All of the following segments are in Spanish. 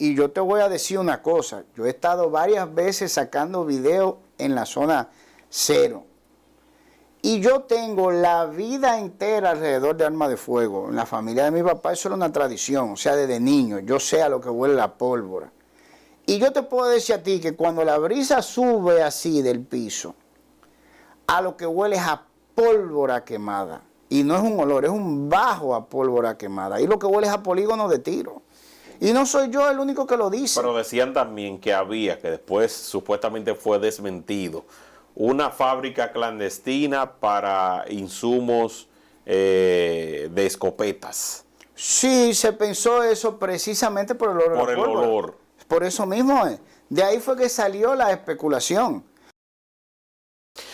Y yo te voy a decir una cosa, yo he estado varias veces sacando videos en la zona cero. Y yo tengo la vida entera alrededor de armas de fuego. En la familia de mi papá eso era una tradición, o sea, desde niño, yo sé a lo que huele la pólvora. Y yo te puedo decir a ti que cuando la brisa sube así del piso, a lo que huele es a pólvora quemada. Y no es un olor, es un bajo a pólvora quemada. Y lo que huele es a polígono de tiro. Y no soy yo el único que lo dice. Pero decían también que había, que después supuestamente fue desmentido, una fábrica clandestina para insumos de escopetas. Sí, se pensó eso precisamente por el olor. Por el olor. Por eso mismo es. De ahí fue que salió la especulación.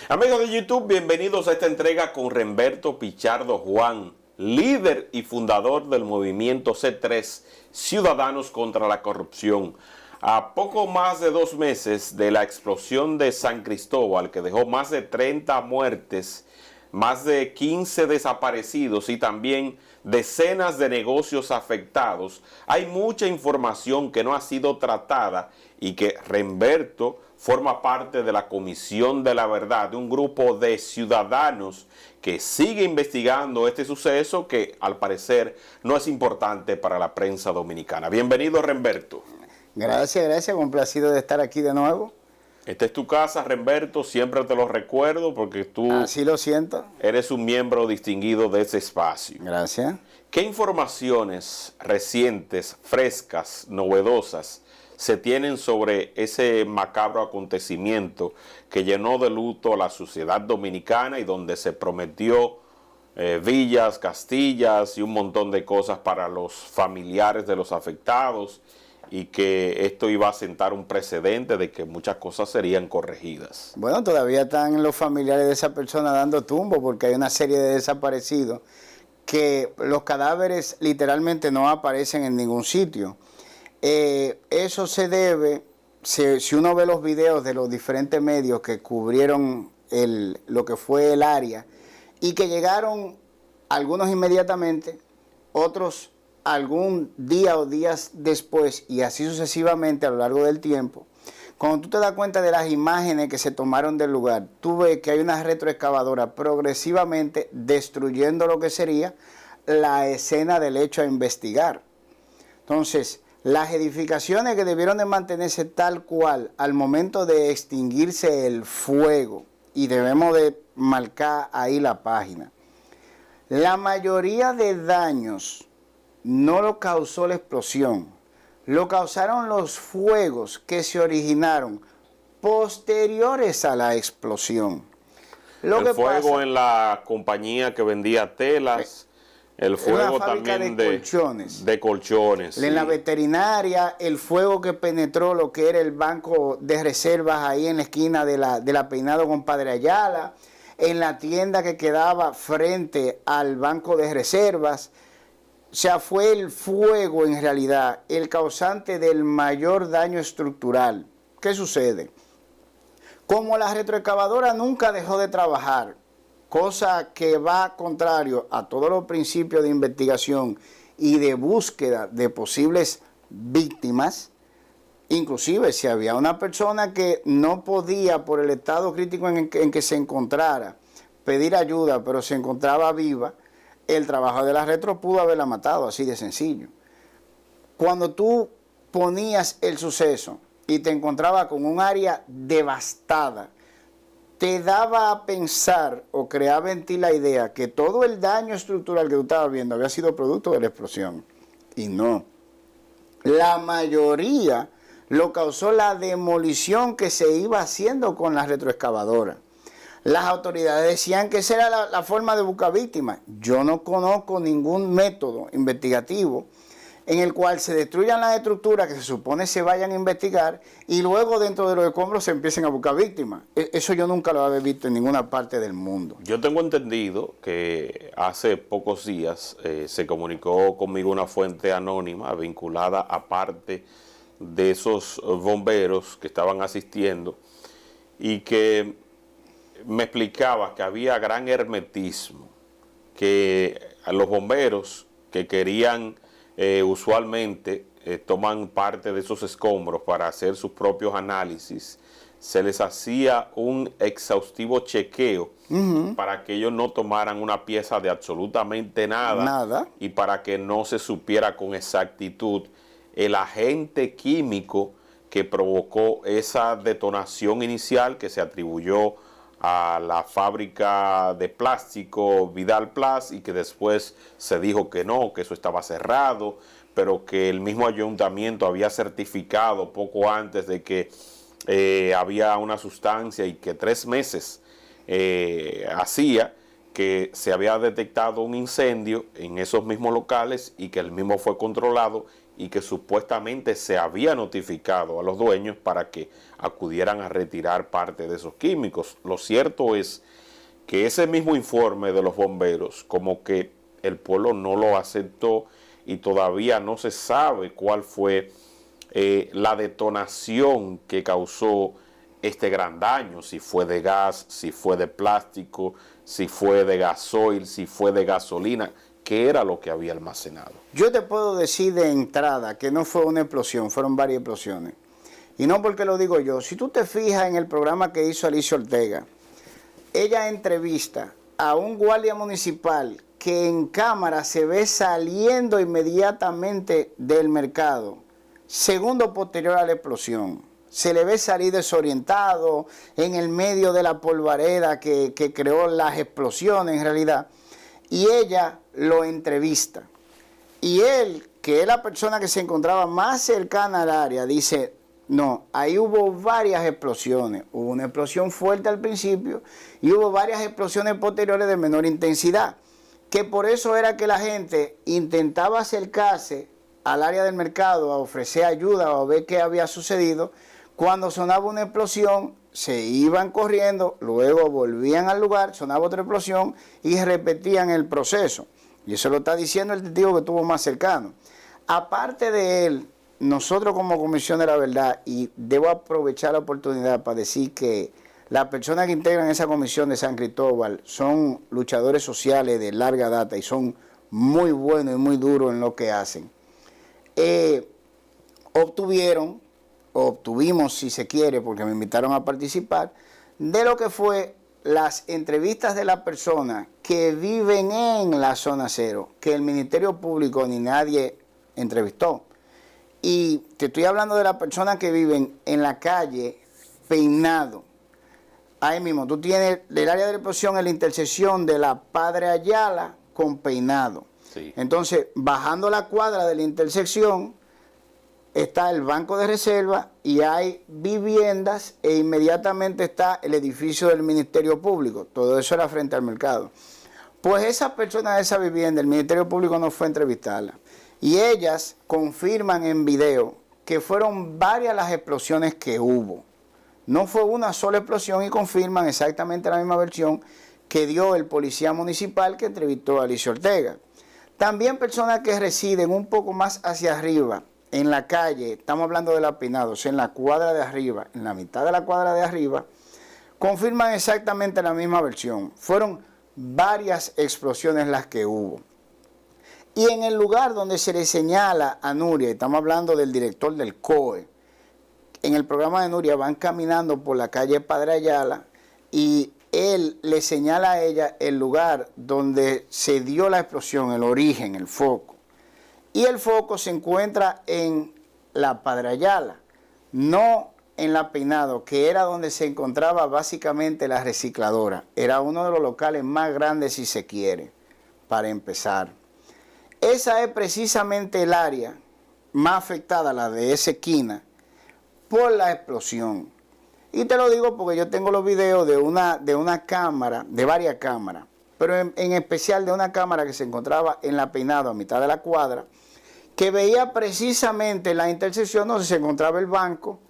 Amigos de YouTube, bienvenidos a esta entrega con Remberto Pichardo Juan, líder y fundador del movimiento C3, Ciudadanos contra la Corrupción. A poco más de 2 meses de la explosión de San Cristóbal, que dejó más de 30 muertes, más de 15 desaparecidos y también decenas de negocios afectados, hay mucha información que no ha sido tratada y que Remberto forma parte de la Comisión de la Verdad, de un grupo de ciudadanos que sigue investigando este suceso que al parecer no es importante para la prensa dominicana. Bienvenido, Remberto. Gracias, complacido de estar aquí de nuevo. Esta es tu casa, Remberto, siempre te lo recuerdo porque tú así lo siento. Eres un miembro distinguido de ese espacio. Gracias. ¿Qué informaciones recientes, frescas, novedosas se tienen sobre ese macabro acontecimiento que llenó de luto a la sociedad dominicana y donde se prometió villas, castillas y un montón de cosas para los familiares de los afectados, y que esto iba a sentar un precedente de que muchas cosas serían corregidas? Bueno, todavía están los familiares de esa persona dando tumbo porque hay una serie de desaparecidos que los cadáveres literalmente no aparecen en ningún sitio. Eso se debe, si uno ve los videos de los diferentes medios que cubrieron lo que fue el área y que llegaron algunos inmediatamente, otros algún día o días después y así sucesivamente a lo largo del tiempo, cuando tú te das cuenta de las imágenes que se tomaron del lugar, tú ves que hay una retroexcavadora progresivamente destruyendo lo que sería la escena del hecho a investigar. Entonces, las edificaciones que debieron de mantenerse tal cual al momento de extinguirse el fuego, y debemos de marcar ahí la página, la mayoría de daños no lo causó la explosión, lo causaron los fuegos que se originaron posteriores a la explosión. El fuego en la compañía que vendía telas, el fuego también de colchones. En la veterinaria, el fuego que penetró lo que era el banco de reservas ahí en la esquina de la Peinado con Padre Ayala, en la tienda que quedaba frente al banco de reservas. O sea, fue el fuego en realidad el causante del mayor daño estructural. ¿Qué sucede? Como la retroexcavadora nunca dejó de trabajar, cosa que va contrario a todos los principios de investigación y de búsqueda de posibles víctimas, inclusive si había una persona que no podía por el estado crítico en que se encontrara pedir ayuda, pero se encontraba viva, el trabajo de la retro pudo haberla matado, así de sencillo. Cuando tú ponías el suceso y te encontrabas con un área devastada, te daba a pensar o creaba en ti la idea que todo el daño estructural que tú estabas viendo había sido producto de la explosión. Y no. La mayoría lo causó la demolición que se iba haciendo con la retroexcavadora. Las autoridades decían que esa era la forma de buscar víctimas. Yo no conozco ningún método investigativo en el cual se destruyan las estructuras que se supone se vayan a investigar y luego dentro de los escombros se empiecen a buscar víctimas. Eso yo nunca lo había visto en ninguna parte del mundo. Yo tengo entendido que hace pocos días se comunicó conmigo una fuente anónima vinculada a parte de esos bomberos que estaban asistiendo y que me explicaba que había gran hermetismo, que a los bomberos que querían usualmente toman parte de esos escombros para hacer sus propios análisis, se les hacía un exhaustivo chequeo para que ellos no tomaran una pieza de absolutamente nada y para que no se supiera con exactitud el agente químico que provocó esa detonación inicial que se atribuyó a la fábrica de plástico Vidal Plus y que después se dijo que no, que eso estaba cerrado, pero que el mismo ayuntamiento había certificado poco antes de que había una sustancia y que 3 meses hacía que se había detectado un incendio en esos mismos locales y que el mismo fue controlado y que supuestamente se había notificado a los dueños para que acudieran a retirar parte de esos químicos. Lo cierto es que ese mismo informe de los bomberos, como que el pueblo no lo aceptó y todavía no se sabe cuál fue la detonación que causó este gran daño, si fue de gas, si fue de plástico, si fue de gasoil, si fue de gasolina, qué era lo que había almacenado. Yo te puedo decir de entrada que no fue una explosión, fueron varias explosiones. Y no porque lo digo yo, si tú te fijas en el programa que hizo Alicia Ortega, ella entrevista a un guardia municipal que en cámara se ve saliendo inmediatamente del mercado, segundo posterior a la explosión. Se le ve salir desorientado en el medio de la polvareda que creó las explosiones en realidad. Y ella lo entrevista. Y él, que es la persona que se encontraba más cercana al área, dice, no, ahí hubo varias explosiones. Hubo una explosión fuerte al principio y hubo varias explosiones posteriores de menor intensidad. Que por eso era que la gente intentaba acercarse al área del mercado a ofrecer ayuda o a ver qué había sucedido. Cuando sonaba una explosión, se iban corriendo, luego volvían al lugar, sonaba otra explosión y repetían el proceso. Y eso lo está diciendo el testigo que estuvo más cercano. Aparte de él, nosotros como Comisión de la Verdad, y debo aprovechar la oportunidad para decir que las personas que integran esa comisión de San Cristóbal son luchadores sociales de larga data y son muy buenos y muy duros en lo que hacen. Obtuvimos, si se quiere, porque me invitaron a participar, de lo que fue las entrevistas de las personas que viven en la zona cero, que el Ministerio Público ni nadie entrevistó. Y te estoy hablando de las personas que viven en la calle Peinado. Ahí mismo, tú tienes el área de la explosión en la intersección de la Padre Ayala con Peinado. Sí. Entonces, bajando la cuadra de la intersección, está el banco de reserva y hay viviendas e inmediatamente está el edificio del Ministerio Público. Todo eso era frente al mercado. Pues esas personas de esa vivienda, el Ministerio Público no fue a entrevistarlas. Y ellas confirman en video que fueron varias las explosiones que hubo. No fue una sola explosión y confirman exactamente la misma versión que dio el policía municipal que entrevistó a Alicia Ortega. También personas que residen un poco más hacia arriba, en la calle, estamos hablando de la Pinados, en la cuadra de arriba, en la mitad de la cuadra de arriba, confirman exactamente la misma versión. Fueron varias explosiones las que hubo. Y en el lugar donde se le señala a Nuria, estamos hablando del director del COE, en el programa de Nuria van caminando por la calle Padre Ayala y él le señala a ella el lugar donde se dio la explosión, el origen, el foco. Y el foco se encuentra en la Padre Ayala, no en la Peinado, que era donde se encontraba básicamente la recicladora. Era uno de los locales más grandes, si se quiere, para empezar. Esa es precisamente el área más afectada, la de esa esquina, por la explosión. Y te lo digo porque yo tengo los videos de una cámara, de varias cámaras, pero en especial de una cámara que se encontraba en la Peinado, a mitad de la cuadra, que veía precisamente la intersección donde se encontraba el banco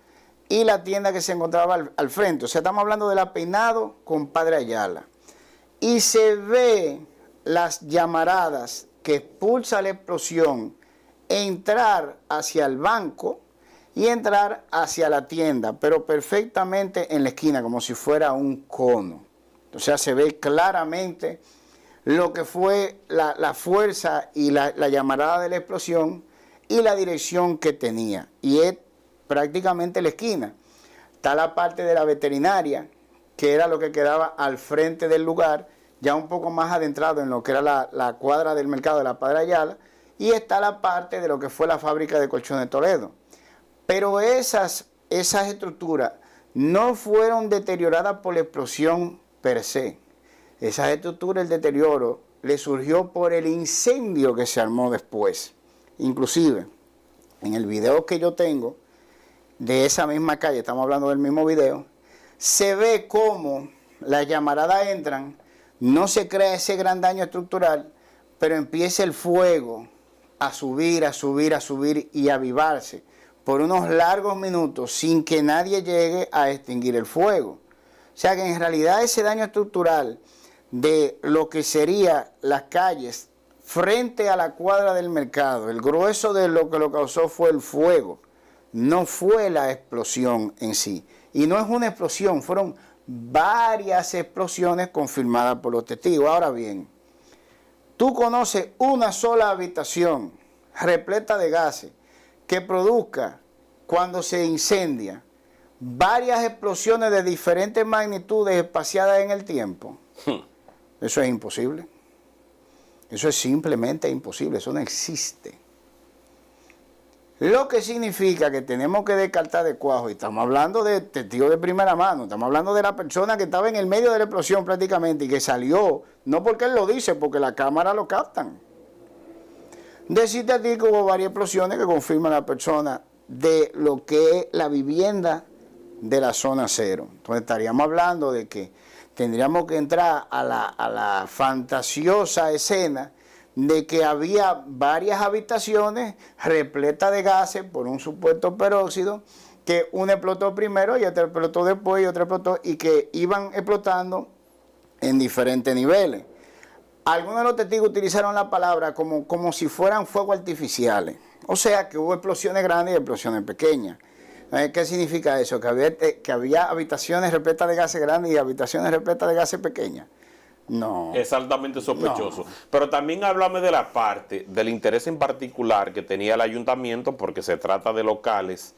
y la tienda que se encontraba al frente. O sea, estamos hablando de la Peinado con Padre Ayala. Y se ve las llamaradas que expulsa la explosión entrar hacia el banco y entrar hacia la tienda, pero perfectamente en la esquina, como si fuera un cono. O sea, se ve claramente lo que fue la fuerza y la llamarada de la explosión y la dirección que tenía. Y es prácticamente la esquina. Está la parte de la veterinaria, que era lo que quedaba al frente del lugar, ya un poco más adentrado en lo que era la cuadra del mercado de la Padre Ayala, y está la parte de lo que fue la fábrica de colchones Toledo. Pero esas estructuras no fueron deterioradas por la explosión per se. Esas estructuras, el deterioro, le surgió por el incendio que se armó después. Inclusive, en el video que yo tengo de esa misma calle, estamos hablando del mismo video, se ve cómo las llamaradas entran, no se crea ese gran daño estructural, pero empieza el fuego a subir, a subir, a subir y a avivarse por unos largos minutos sin que nadie llegue a extinguir el fuego. O sea que en realidad ese daño estructural de lo que serían las calles frente a la cuadra del mercado, el grueso de lo que lo causó fue el fuego, no fue la explosión en sí. Y no es una explosión, fueron varias explosiones confirmadas por los testigos. Ahora bien, tú conoces una sola habitación repleta de gases que produzca, cuando se incendia, varias explosiones de diferentes magnitudes espaciadas en el tiempo. Eso es imposible. Eso es simplemente imposible, eso no existe. Lo que significa que tenemos que descartar de cuajo, y estamos hablando de testigos de primera mano, estamos hablando de la persona que estaba en el medio de la explosión prácticamente y que salió, no porque él lo dice, porque la cámara lo captan. Decirte a ti que hubo varias explosiones que confirman a la persona de lo que es la vivienda de la zona cero. Entonces estaríamos hablando de que tendríamos que entrar a la fantasiosa escena de que había varias habitaciones repletas de gases por un supuesto peróxido, que una explotó primero y otra explotó después y otra explotó, y que iban explotando en diferentes niveles. Algunos de los testigos utilizaron la palabra como si fueran fuegos artificiales. O sea, que hubo explosiones grandes y explosiones pequeñas. ¿Qué significa eso? Que había habitaciones repletas de gases grandes y habitaciones repletas de gases pequeñas. No. Es altamente sospechoso. No. Pero también háblame de la parte del interés en particular que tenía el ayuntamiento, porque se trata de locales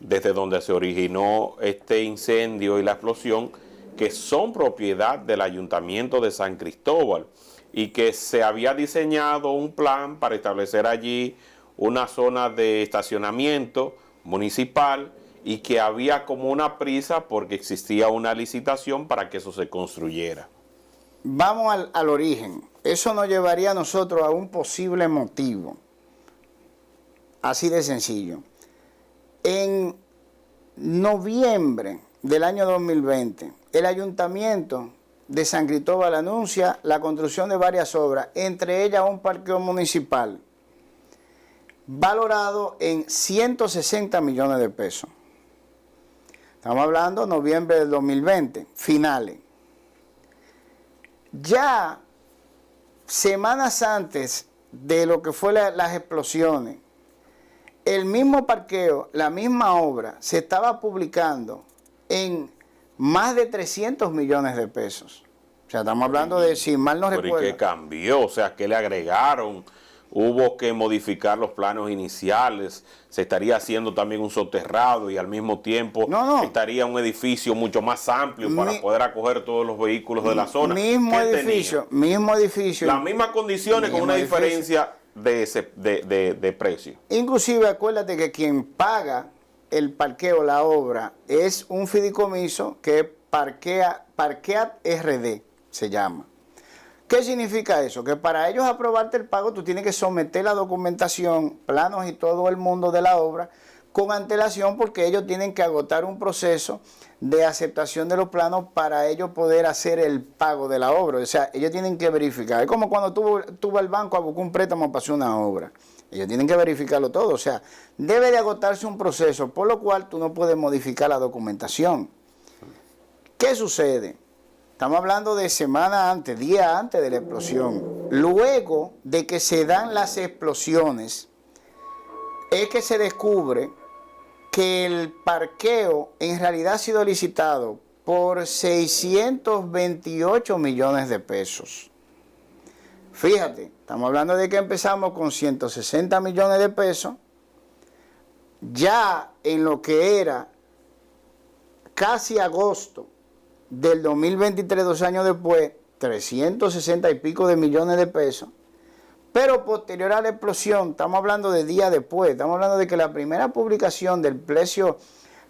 desde donde se originó este incendio y la explosión, que son propiedad del ayuntamiento de San Cristóbal, y que se había diseñado un plan para establecer allí una zona de estacionamiento municipal, y que había como una prisa porque existía una licitación para que eso se construyera. Vamos al origen. Eso nos llevaría a nosotros a un posible motivo. Así de sencillo. En noviembre del año 2020, el ayuntamiento de San Cristóbal anuncia la construcción de varias obras, entre ellas un parqueo municipal, valorado en 160 millones de pesos. Estamos hablando de noviembre del 2020, finales. Ya semanas antes de lo que fue las explosiones, el mismo parqueo, la misma obra, se estaba publicando en más de 300 millones de pesos. O sea, estamos hablando de, si mal no recuerdo. ¿Y qué cambió? O sea, ¿qué le agregaron? Hubo que modificar los planos iniciales, se estaría haciendo también un soterrado y al mismo tiempo estaría un edificio mucho más amplio para poder acoger todos los vehículos de la zona. Mismo edificio. Las mismas condiciones con una diferencia de precio. Inclusive acuérdate que quien paga el parqueo, la obra, es un fideicomiso que Parqueat RD se llama. ¿Qué significa eso? Que para ellos aprobarte el pago tú tienes que someter la documentación, planos y todo el mundo de la obra con antelación, porque ellos tienen que agotar un proceso de aceptación de los planos para ellos poder hacer el pago de la obra. O sea, ellos tienen que verificar. Es como cuando tú vas al banco a buscar un préstamo para hacer una obra. Ellos tienen que verificarlo todo. O sea, debe de agotarse un proceso, por lo cual tú no puedes modificar la documentación. ¿Qué sucede? Estamos hablando de semana antes, día antes de la explosión. Luego de que se dan las explosiones, es que se descubre que el parqueo en realidad ha sido licitado por 628 millones de pesos. Fíjate, estamos hablando de que empezamos con 160 millones de pesos ya en lo que era casi agosto del 2023, 2 años después, 360 y pico de millones de pesos. Pero posterior a la explosión, estamos hablando de días después, estamos hablando de que la primera publicación del precio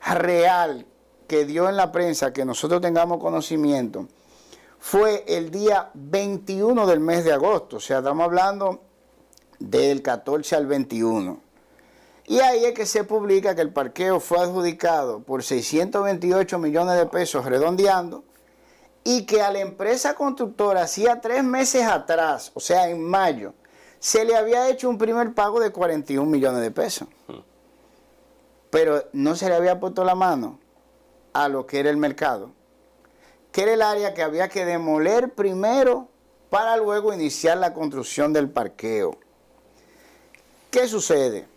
real que dio en la prensa, que nosotros tengamos conocimiento, fue el día 21 del mes de agosto. O sea, estamos hablando del 14 al 21. Y ahí es que se publica que el parqueo fue adjudicado por 628 millones de pesos, redondeando, y que a la empresa constructora hacía 3 meses atrás, o sea, en mayo, se le había hecho un primer pago de 41 millones de pesos. Pero no se le había puesto la mano a lo que era el mercado, que era el área que había que demoler primero para luego iniciar la construcción del parqueo. ¿Qué sucede?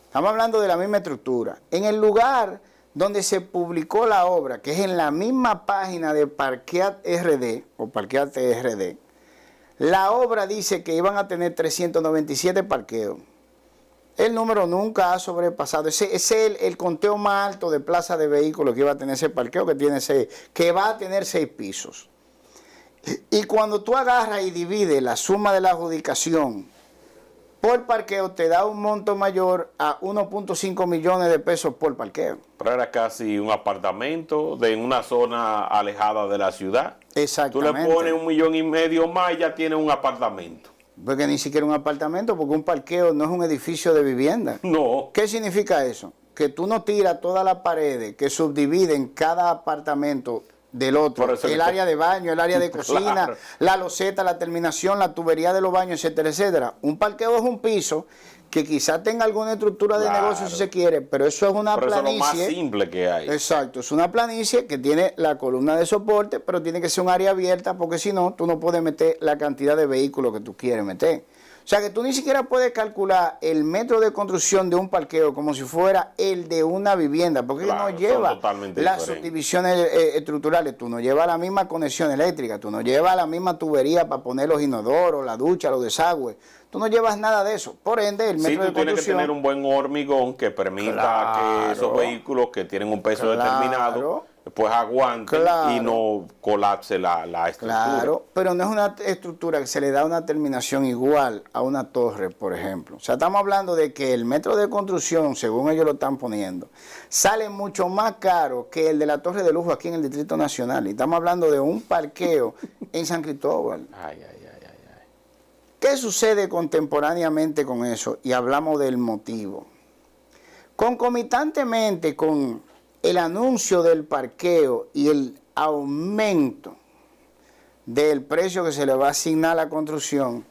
Estamos hablando de la misma estructura. En el lugar donde se publicó la obra, que es en la misma página de Parqueat RD o Parqueat RD, la obra dice que iban a tener 397 parqueos. El número nunca ha sobrepasado. Ese es el conteo más alto de plaza de vehículos que iba a tener ese parqueo, que va a tener 6 pisos. Y cuando tú agarras y divides la suma de la adjudicación por parqueo, te da un monto mayor a 1.5 millones de pesos por parqueo. Pero era casi un apartamento en una zona alejada de la ciudad. Exactamente. Tú le pones 1,5 millones más y ya tienes un apartamento. Porque ni siquiera un apartamento, porque un parqueo no es un edificio de vivienda. No. ¿Qué significa eso? Que tú no tiras todas las paredes que subdividen cada apartamento del otro, el área de baño, el área de cocina, claro, la loseta, la terminación, la tubería de los baños, etcétera, etcétera. Un parqueo es un piso que quizás tenga alguna estructura de negocio si se quiere, pero eso es una planicie. Eso es lo más simple que hay. Exacto, es una planicie que tiene la columna de soporte, pero tiene que ser un área abierta, porque si no, tú no puedes meter la cantidad de vehículos que tú quieres meter. O sea que tú ni siquiera puedes calcular el metro de construcción de un parqueo como si fuera el de una vivienda, porque claro, no lleva las subdivisiones estructurales, tú no llevas la misma conexión eléctrica, tú no llevas la misma tubería para poner los inodoros, la ducha, los desagües, tú no llevas nada de eso. Por ende, el metro de construcción... Sí, tú tienes que tener un buen hormigón que permita que esos vehículos que tienen un peso determinado pues aguanten y no colapse la estructura. Claro, pero no es una estructura que se le da una terminación igual a una torre, por ejemplo. O sea, estamos hablando de que el metro de construcción, según ellos lo están poniendo, sale mucho más caro que el de la Torre de Lujo aquí en el Distrito Nacional. Y estamos hablando de un parqueo en San Cristóbal. ¿Qué sucede contemporáneamente con eso? Y hablamos del motivo. Concomitantemente con el anuncio del parqueo y el aumento del precio que se le va a asignar a la construcción,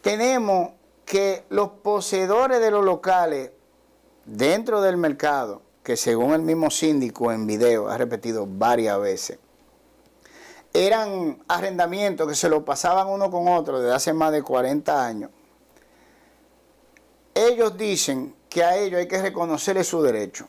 tenemos que los poseedores de los locales dentro del mercado, que según el mismo síndico en video ha repetido varias veces, eran arrendamientos que se lo pasaban uno con otro desde hace más de 40 años. Ellos dicen que a ellos hay que reconocerles su derecho.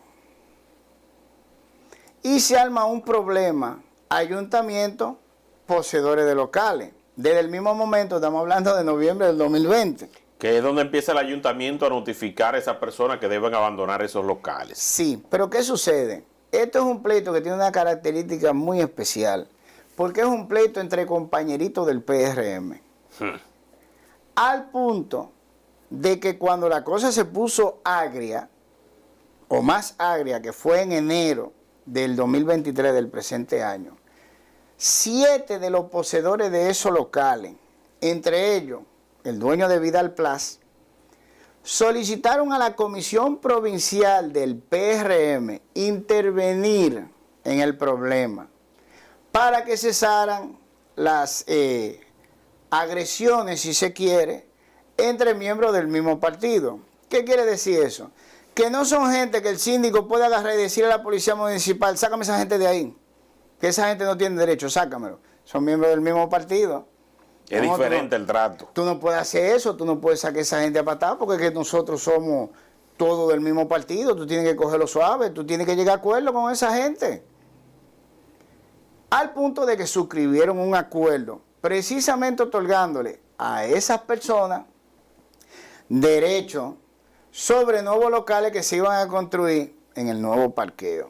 Y se arma un problema, ayuntamiento, poseedores de locales. Desde el mismo momento, estamos hablando de noviembre del 2020. Que es donde empieza el ayuntamiento a notificar a esas personas que deben abandonar esos locales. Sí, pero ¿qué sucede? Esto es un pleito que tiene una característica muy especial, porque es un pleito entre compañeritos del PRM. Al punto de que cuando la cosa se puso agria, o más agria, que fue en enero del 2023 del presente año, 7 de los poseedores de esos locales, entre ellos el dueño de Vidal Plus, solicitaron a la Comisión Provincial del PRM intervenir en el problema para que cesaran las agresiones, si se quiere, entre miembros del mismo partido. ¿Qué quiere decir eso? Que no son gente que el síndico puede agarrar y decirle a la policía municipal, sácame esa gente de ahí, que esa gente no tiene derecho, sácamelo. Son miembros del mismo partido. Es diferente el trato. Tú no puedes hacer eso, tú no puedes sacar a esa gente a patada porque es que nosotros somos todos del mismo partido, tú tienes que cogerlo suave, tú tienes que llegar a acuerdo con esa gente. Al punto de que suscribieron un acuerdo, precisamente otorgándole a esas personas derecho sobre nuevos locales que se iban a construir en el nuevo parqueo.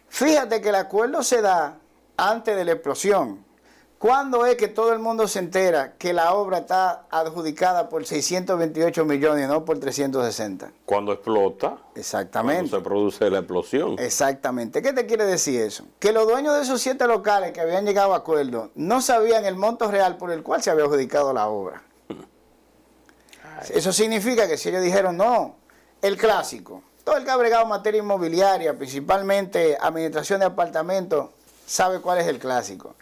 Fíjate que el acuerdo se da antes de la explosión. ¿Cuándo es que todo el mundo se entera que la obra está adjudicada por 628 millones y no por 360? Cuando explota. Exactamente. Cuando se produce la explosión. Exactamente. ¿Qué te quiere decir eso? Que los dueños de esos 7 locales que habían llegado a acuerdo no sabían el monto real por el cual se había adjudicado la obra. Eso significa que si ellos dijeron no, el clásico, todo el que ha bregado materia inmobiliaria, principalmente administración de apartamentos, sabe cuál es el clásico.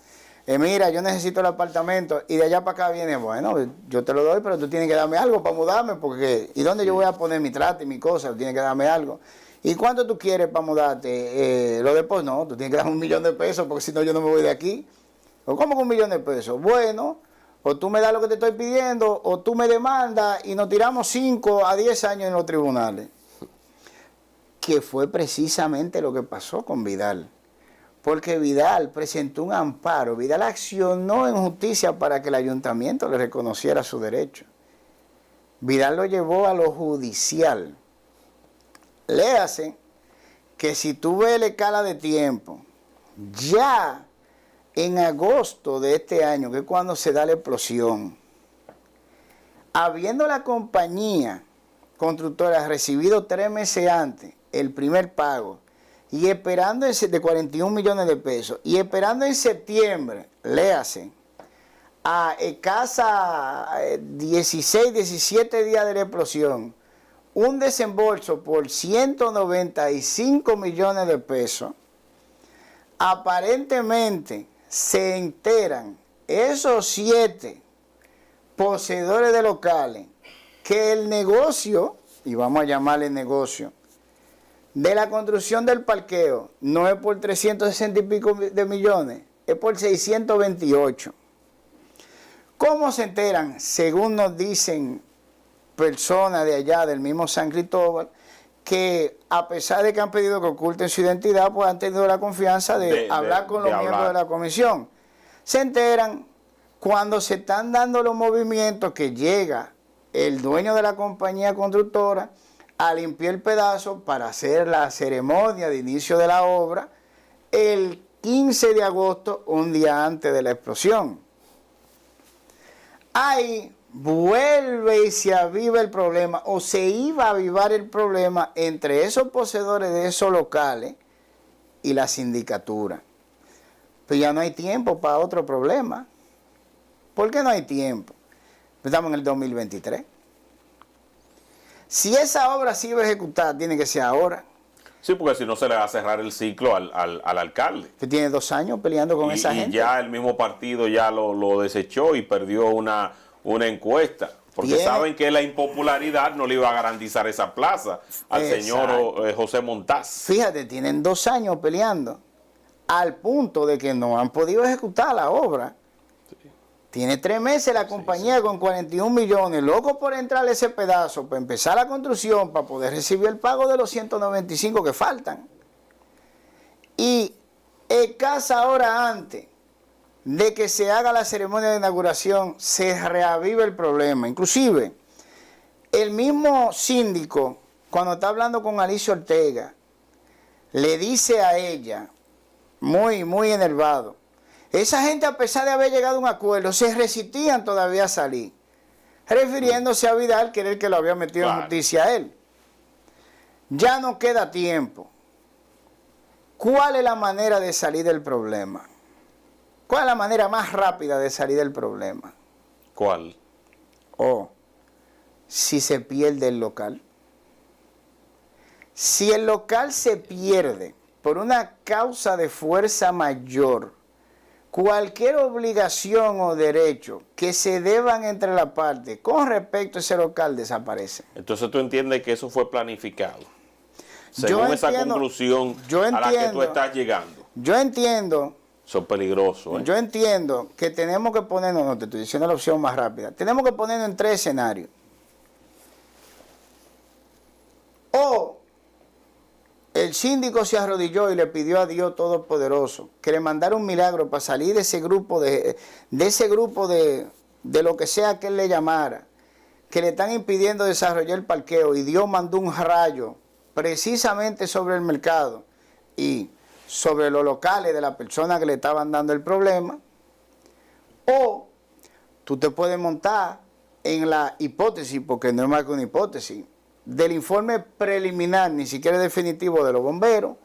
Mira, yo necesito el apartamento y de allá para acá viene, bueno, yo te lo doy, pero tú tienes que darme algo para mudarme, porque ¿y dónde yo voy a poner mi trato y mi cosa? Tienes que darme algo. ¿Y cuánto tú quieres para mudarte? Lo después no, tú tienes que dar $1.000.000 porque si no yo no me voy de aquí. ¿O cómo que $1.000.000? Bueno, o tú me das lo que te estoy pidiendo, o tú me demandas y nos tiramos 5 a 10 años en los tribunales. Que fue precisamente lo que pasó con Vidal. Porque Vidal presentó un amparo, Vidal accionó en justicia para que el ayuntamiento le reconociera su derecho. Vidal lo llevó a lo judicial. Léase que si tú ves la escala de tiempo, ya en agosto de este año, que es cuando se da la explosión, habiendo la compañía constructora recibido 3 meses antes el primer pago, y esperando de 41 millones de pesos, y esperando en septiembre, léase, a escasa 16, 17 días de la explosión, un desembolso por 195 millones de pesos, aparentemente se enteran esos 7 poseedores de locales que el negocio, y vamos a llamarle negocio, de la construcción del parqueo no es por 360 y pico de millones, es por 628. ¿Cómo se enteran? Según nos dicen personas de allá del mismo San Cristóbal, que a pesar de que han pedido que oculten su identidad, pues han tenido la confianza de hablar con los miembros de la comisión. Se enteran cuando se están dando los movimientos que llega el dueño de la compañía constructora a limpiar el pedazo para hacer la ceremonia de inicio de la obra el 15 de agosto, un día antes de la explosión. Ahí vuelve y se aviva el problema, o se iba a avivar el problema entre esos poseedores de esos locales y la sindicatura. Pues ya no hay tiempo para otro problema. ¿Por qué no hay tiempo? Estamos en el 2023. Si esa obra se iba a ejecutar, tiene que ser ahora. Sí, porque si no se le va a cerrar el ciclo al alcalde. Que tiene 2 años peleando con esa gente. Y ya el mismo partido ya lo desechó y perdió una encuesta. Porque saben que la impopularidad no le iba a garantizar esa plaza al señor José Montaz. Fíjate, tienen 2 años peleando al punto de que no han podido ejecutar la obra. Tiene 3 meses la compañía con 41 millones, loco por entrarle ese pedazo, para empezar la construcción, para poder recibir el pago de los 195 que faltan. Y escasa hora antes de que se haga la ceremonia de inauguración, se reaviva el problema. Inclusive, el mismo síndico, cuando está hablando con Alicia Ortega, le dice a ella, muy enervado, esa gente, a pesar de haber llegado a un acuerdo, se resistían todavía a salir, refiriéndose a Vidal, que era el que lo había metido en justicia a él. Ya no queda tiempo. ¿Cuál es la manera de salir del problema? ¿Cuál es la manera más rápida de salir del problema? ¿Cuál? Si se pierde el local. Si el local se pierde por una causa de fuerza mayor, cualquier obligación o derecho que se deban entre las partes con respecto a ese local desaparece. Entonces tú entiendes que eso fue planificado. Según esa conclusión a la que tú estás llegando. Yo entiendo. Eso es peligroso. Yo entiendo que tenemos que ponernos, no te estoy diciendo la opción más rápida, tenemos que ponernos en 3 escenarios. O el síndico se arrodilló y le pidió a Dios Todopoderoso que le mandara un milagro para salir de ese grupo de lo que sea que él le llamara, que le están impidiendo desarrollar el parqueo y Dios mandó un rayo precisamente sobre el mercado y sobre los locales de la persona que le estaban dando el problema, o tú te puedes montar en la hipótesis, porque no es más que una hipótesis, del informe preliminar, ni siquiera definitivo, de los bomberos,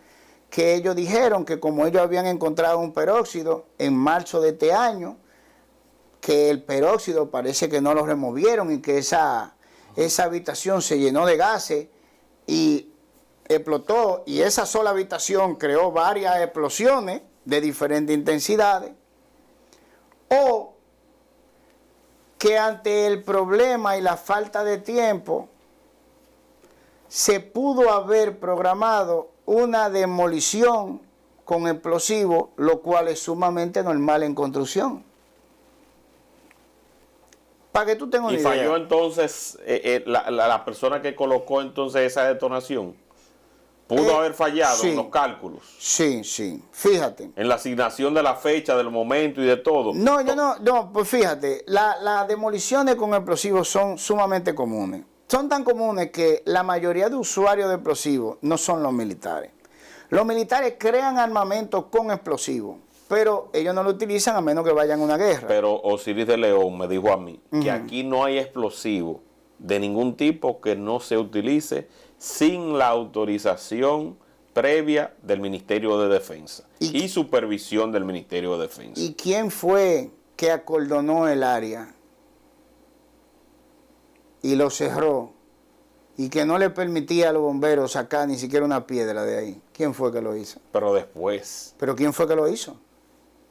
que ellos dijeron que como ellos habían encontrado un peróxido en marzo de este año, que el peróxido parece que no lo removieron y que esa habitación se llenó de gases y explotó, y esa sola habitación creó varias explosiones de diferentes intensidades, o que ante el problema y la falta de tiempo se pudo haber programado una demolición con explosivos, lo cual es sumamente normal en construcción. Para que tú tengas una idea. ¿Y falló entonces la persona que colocó entonces esa detonación? ¿Pudo haber fallado sí, en los cálculos? Sí, sí. Fíjate. En la asignación de la fecha, del momento y de todo. No, pues fíjate, las demoliciones con explosivos son sumamente comunes. Son tan comunes que la mayoría de usuarios de explosivos no son los militares. Los militares crean armamento con explosivos, pero ellos no lo utilizan a menos que vayan a una guerra. Pero Osiris de León me dijo a mí que aquí no hay explosivo de ningún tipo que no se utilice sin la autorización previa del Ministerio de Defensa y supervisión del Ministerio de Defensa. ¿Y quién fue que acordonó el área y lo cerró y que no le permitía a los bomberos sacar ni siquiera una piedra de ahí? ¿Quién fue que lo hizo? Pero después, ¿Pero quién fue que lo hizo?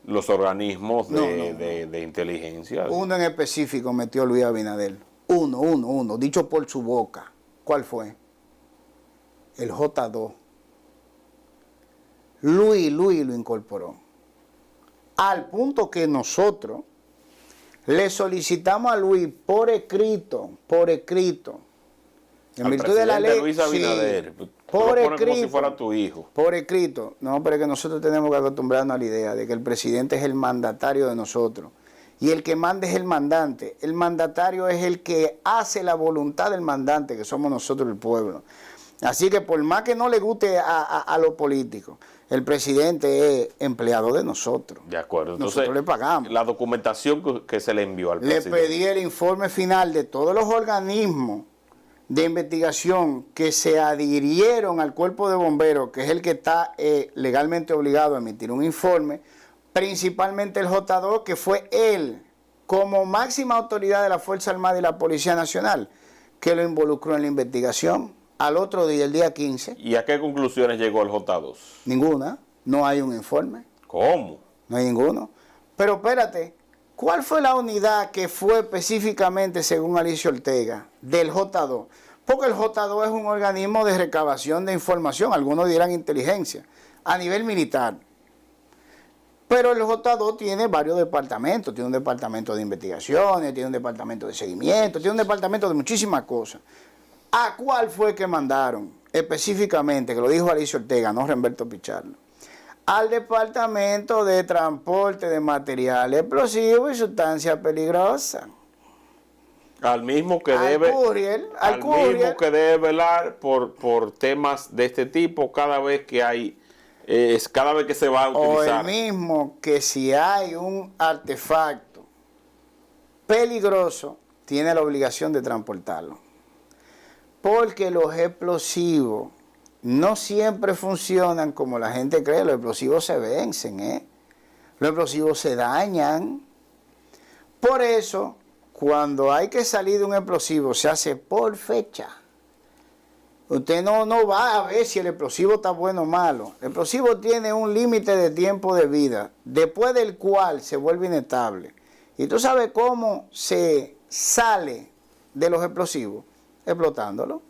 los organismos de inteligencia. Uno en específico metió a Luis Abinader. Uno, dicho por su boca. ¿Cuál fue? El J2. Luis lo incorporó. Al punto que nosotros le solicitamos a Luis por escrito, en virtud de la ley, Luis Abinader, sí, por escrito, como si fuera tu hijo. Por escrito. No, pero es que nosotros tenemos que acostumbrarnos a la idea de que el presidente es el mandatario de nosotros. Y el que manda es el mandante. El mandatario es el que hace la voluntad del mandante, que somos nosotros el pueblo. Así que por más que no le guste a los políticos, el presidente es empleado de nosotros. De acuerdo. Entonces, nosotros le pagamos. La documentación que se le envió al presidente. Le pedí el informe final de todos los organismos de investigación que se adhirieron al cuerpo de bomberos, que es el que está legalmente obligado a emitir un informe, principalmente el J2, que fue él, como máxima autoridad de la Fuerza Armada y la Policía Nacional, que lo involucró en la investigación. Al otro día, el día 15. ¿Y a qué conclusiones llegó el J2? Ninguna. No hay un informe. ¿Cómo? No hay ninguno. Pero espérate, ¿cuál fue la unidad que fue específicamente, según Alicia Ortega, del J2? Porque el J2 es un organismo de recabación de información, algunos dirán inteligencia, a nivel militar. Pero el J2 tiene varios departamentos, tiene un departamento de investigaciones, tiene un departamento de seguimiento, tiene un departamento de muchísimas cosas. ¿A cuál fue que mandaron específicamente, que lo dijo Alicia Ortega, no Remberto Pichardo? Al Departamento de Transporte de Materiales Explosivos y Sustancias Peligrosas. Al mismo que mismo que debe velar por temas de este tipo cada vez que hay, cada vez que se va a utilizar. O el mismo que si hay un artefacto peligroso, tiene la obligación de transportarlo. Porque los explosivos no siempre funcionan como la gente cree. Los explosivos se vencen, los explosivos se dañan. Por eso, cuando hay que salir de un explosivo, se hace por fecha. Usted no va a ver si el explosivo está bueno o malo. El explosivo tiene un límite de tiempo de vida, después del cual se vuelve inestable. ¿Y tú sabes cómo se sale de los explosivos? Explotándolo.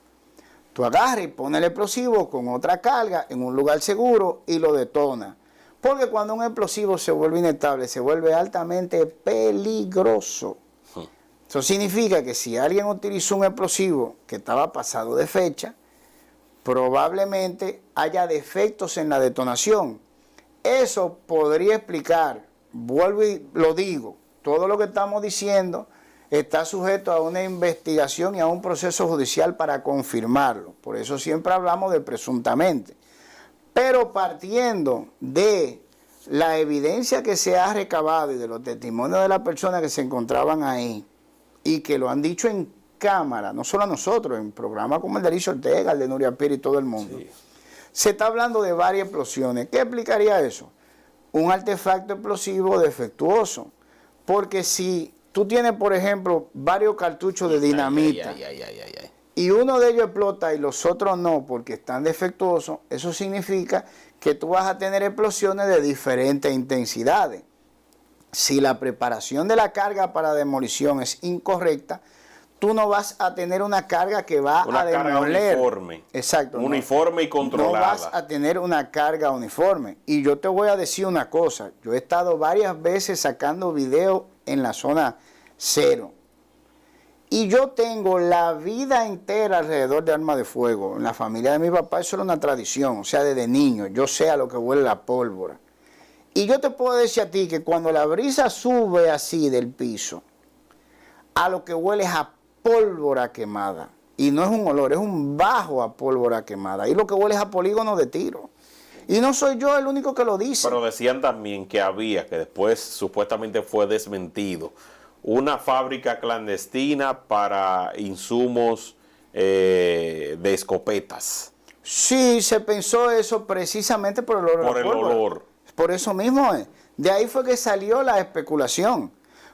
Tú agarras y pones el explosivo con otra carga en un lugar seguro y lo detonas. Porque cuando un explosivo se vuelve inestable, se vuelve altamente peligroso. Eso significa que si alguien utilizó un explosivo que estaba pasado de fecha, probablemente haya defectos en la detonación. Eso podría explicar, vuelvo y lo digo, todo lo que estamos diciendo está sujeto a una investigación y a un proceso judicial para confirmarlo. Por eso siempre hablamos de presuntamente. Pero partiendo de la evidencia que se ha recabado y de los testimonios de las personas que se encontraban ahí y que lo han dicho en cámara, no solo a nosotros, en programas como el de Alicia Ortega, el de Nuria Pérez y todo el mundo, sí, se está hablando de varias explosiones. ¿Qué explicaría eso? Un artefacto explosivo defectuoso. Porque si tú tienes, por ejemplo, varios cartuchos de dinamita y uno de ellos explota y los otros no porque están defectuosos, eso significa que tú vas a tener explosiones de diferentes intensidades. Si la preparación de la carga para demolición es incorrecta, tú no vas a tener una carga que va a demoler. Una carga uniforme. Exacto. Uniforme y controlada. No vas a tener una carga uniforme. Y yo te voy a decir una cosa. Yo he estado varias veces sacando videos en la zona 0. Y yo tengo la vida entera alrededor de armas de fuego. En la familia de mi papá eso era una tradición. O sea, desde niño yo sé a lo que huele la pólvora. Y yo te puedo decir a ti que cuando la brisa sube así del piso, a lo que huele es a pólvora quemada. Y no es un olor, es un bajo a pólvora quemada. Y lo que huele es a polígono de tiro. Y no soy yo el único que lo dice. Pero decían también que había, que después supuestamente fue desmentido, una fábrica clandestina para insumos de escopetas. Sí, se pensó eso precisamente por el olor. Por el olor. Por eso mismo es. De ahí fue que salió la especulación.